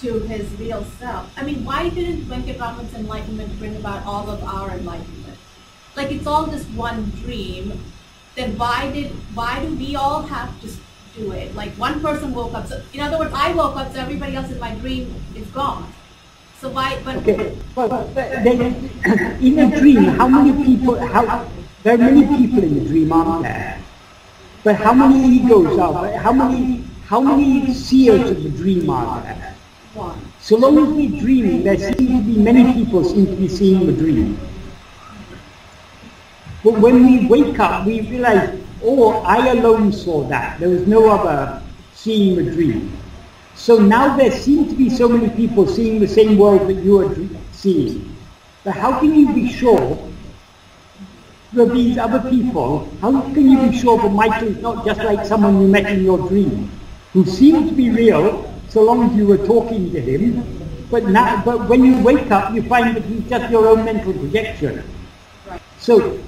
to his real self, I mean, why didn't Venkataraman's enlightenment bring about all of our enlightenment? Like, it's all just one dream, then why do we all have to do it? Like, one person woke up, so in other words, I woke up, so everybody else in my dream is gone. So why, but... Okay, well, in a dream, how many people, there are many people in the dream, aren't there? But how many egos are there? How many seers of the dream are there? One. So long as we dream, there seem to be many people seem to be seeing the dream. But when we wake up, we realize, oh, I alone saw that. There was no other seeing the dream. So now there seem to be so many people seeing the same world that you are seeing. But how can you be sure that these other people, how can you be sure that Michael is not just like someone you met in your dream, who seemed to be real so long as you were talking to him, but when you wake up, you find that he's just your own mental projection. So,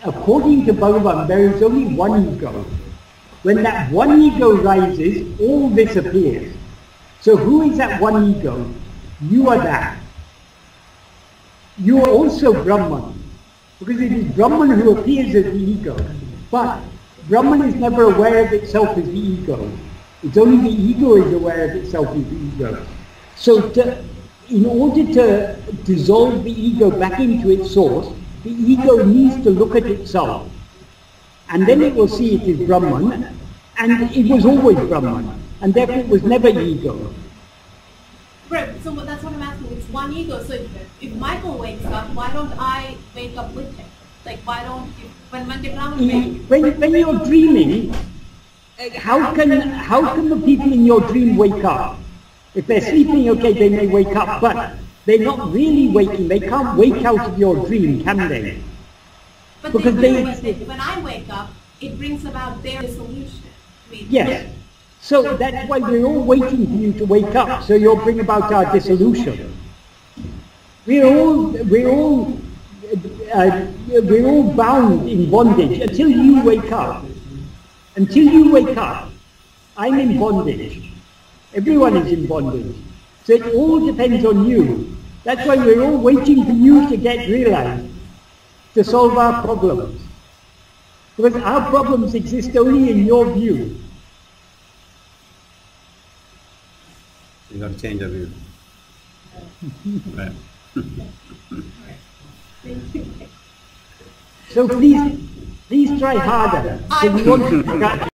according to Bhagavan, there is only one ego. When that one ego rises, all this appears. So who is that one ego? You are that. You are also Brahman, because it is Brahman who appears as the ego. But Brahman is never aware of itself as the ego. It's only the ego is aware of itself as the ego. So in order to dissolve the ego back into its source, the ego needs to look at itself. And then it will see it is Brahman, and it was always Brahman, and therefore it was never ego. Right, so that's what I'm asking. It's one ego. So if Michael wakes up, why don't I wake up with him? Like, why don't, when you're dreaming, how can the people in your dream wake up? If they're sleeping, okay, they may wake up, but they're not really waking. They can't wake out of your dream, can they? But because when I wake up, it brings about their dissolution. Yes. So that's why we're all waiting for you to wake up, so you'll bring about our dissolution. We're all bound in bondage until you wake up. Until you wake up, I'm in bondage. Everyone is in bondage. So it all depends on you. That's why we're all waiting for you to get realized, to solve our problems. Because our problems exist only in your view. You got to change your view. Right. So please try harder. So we want to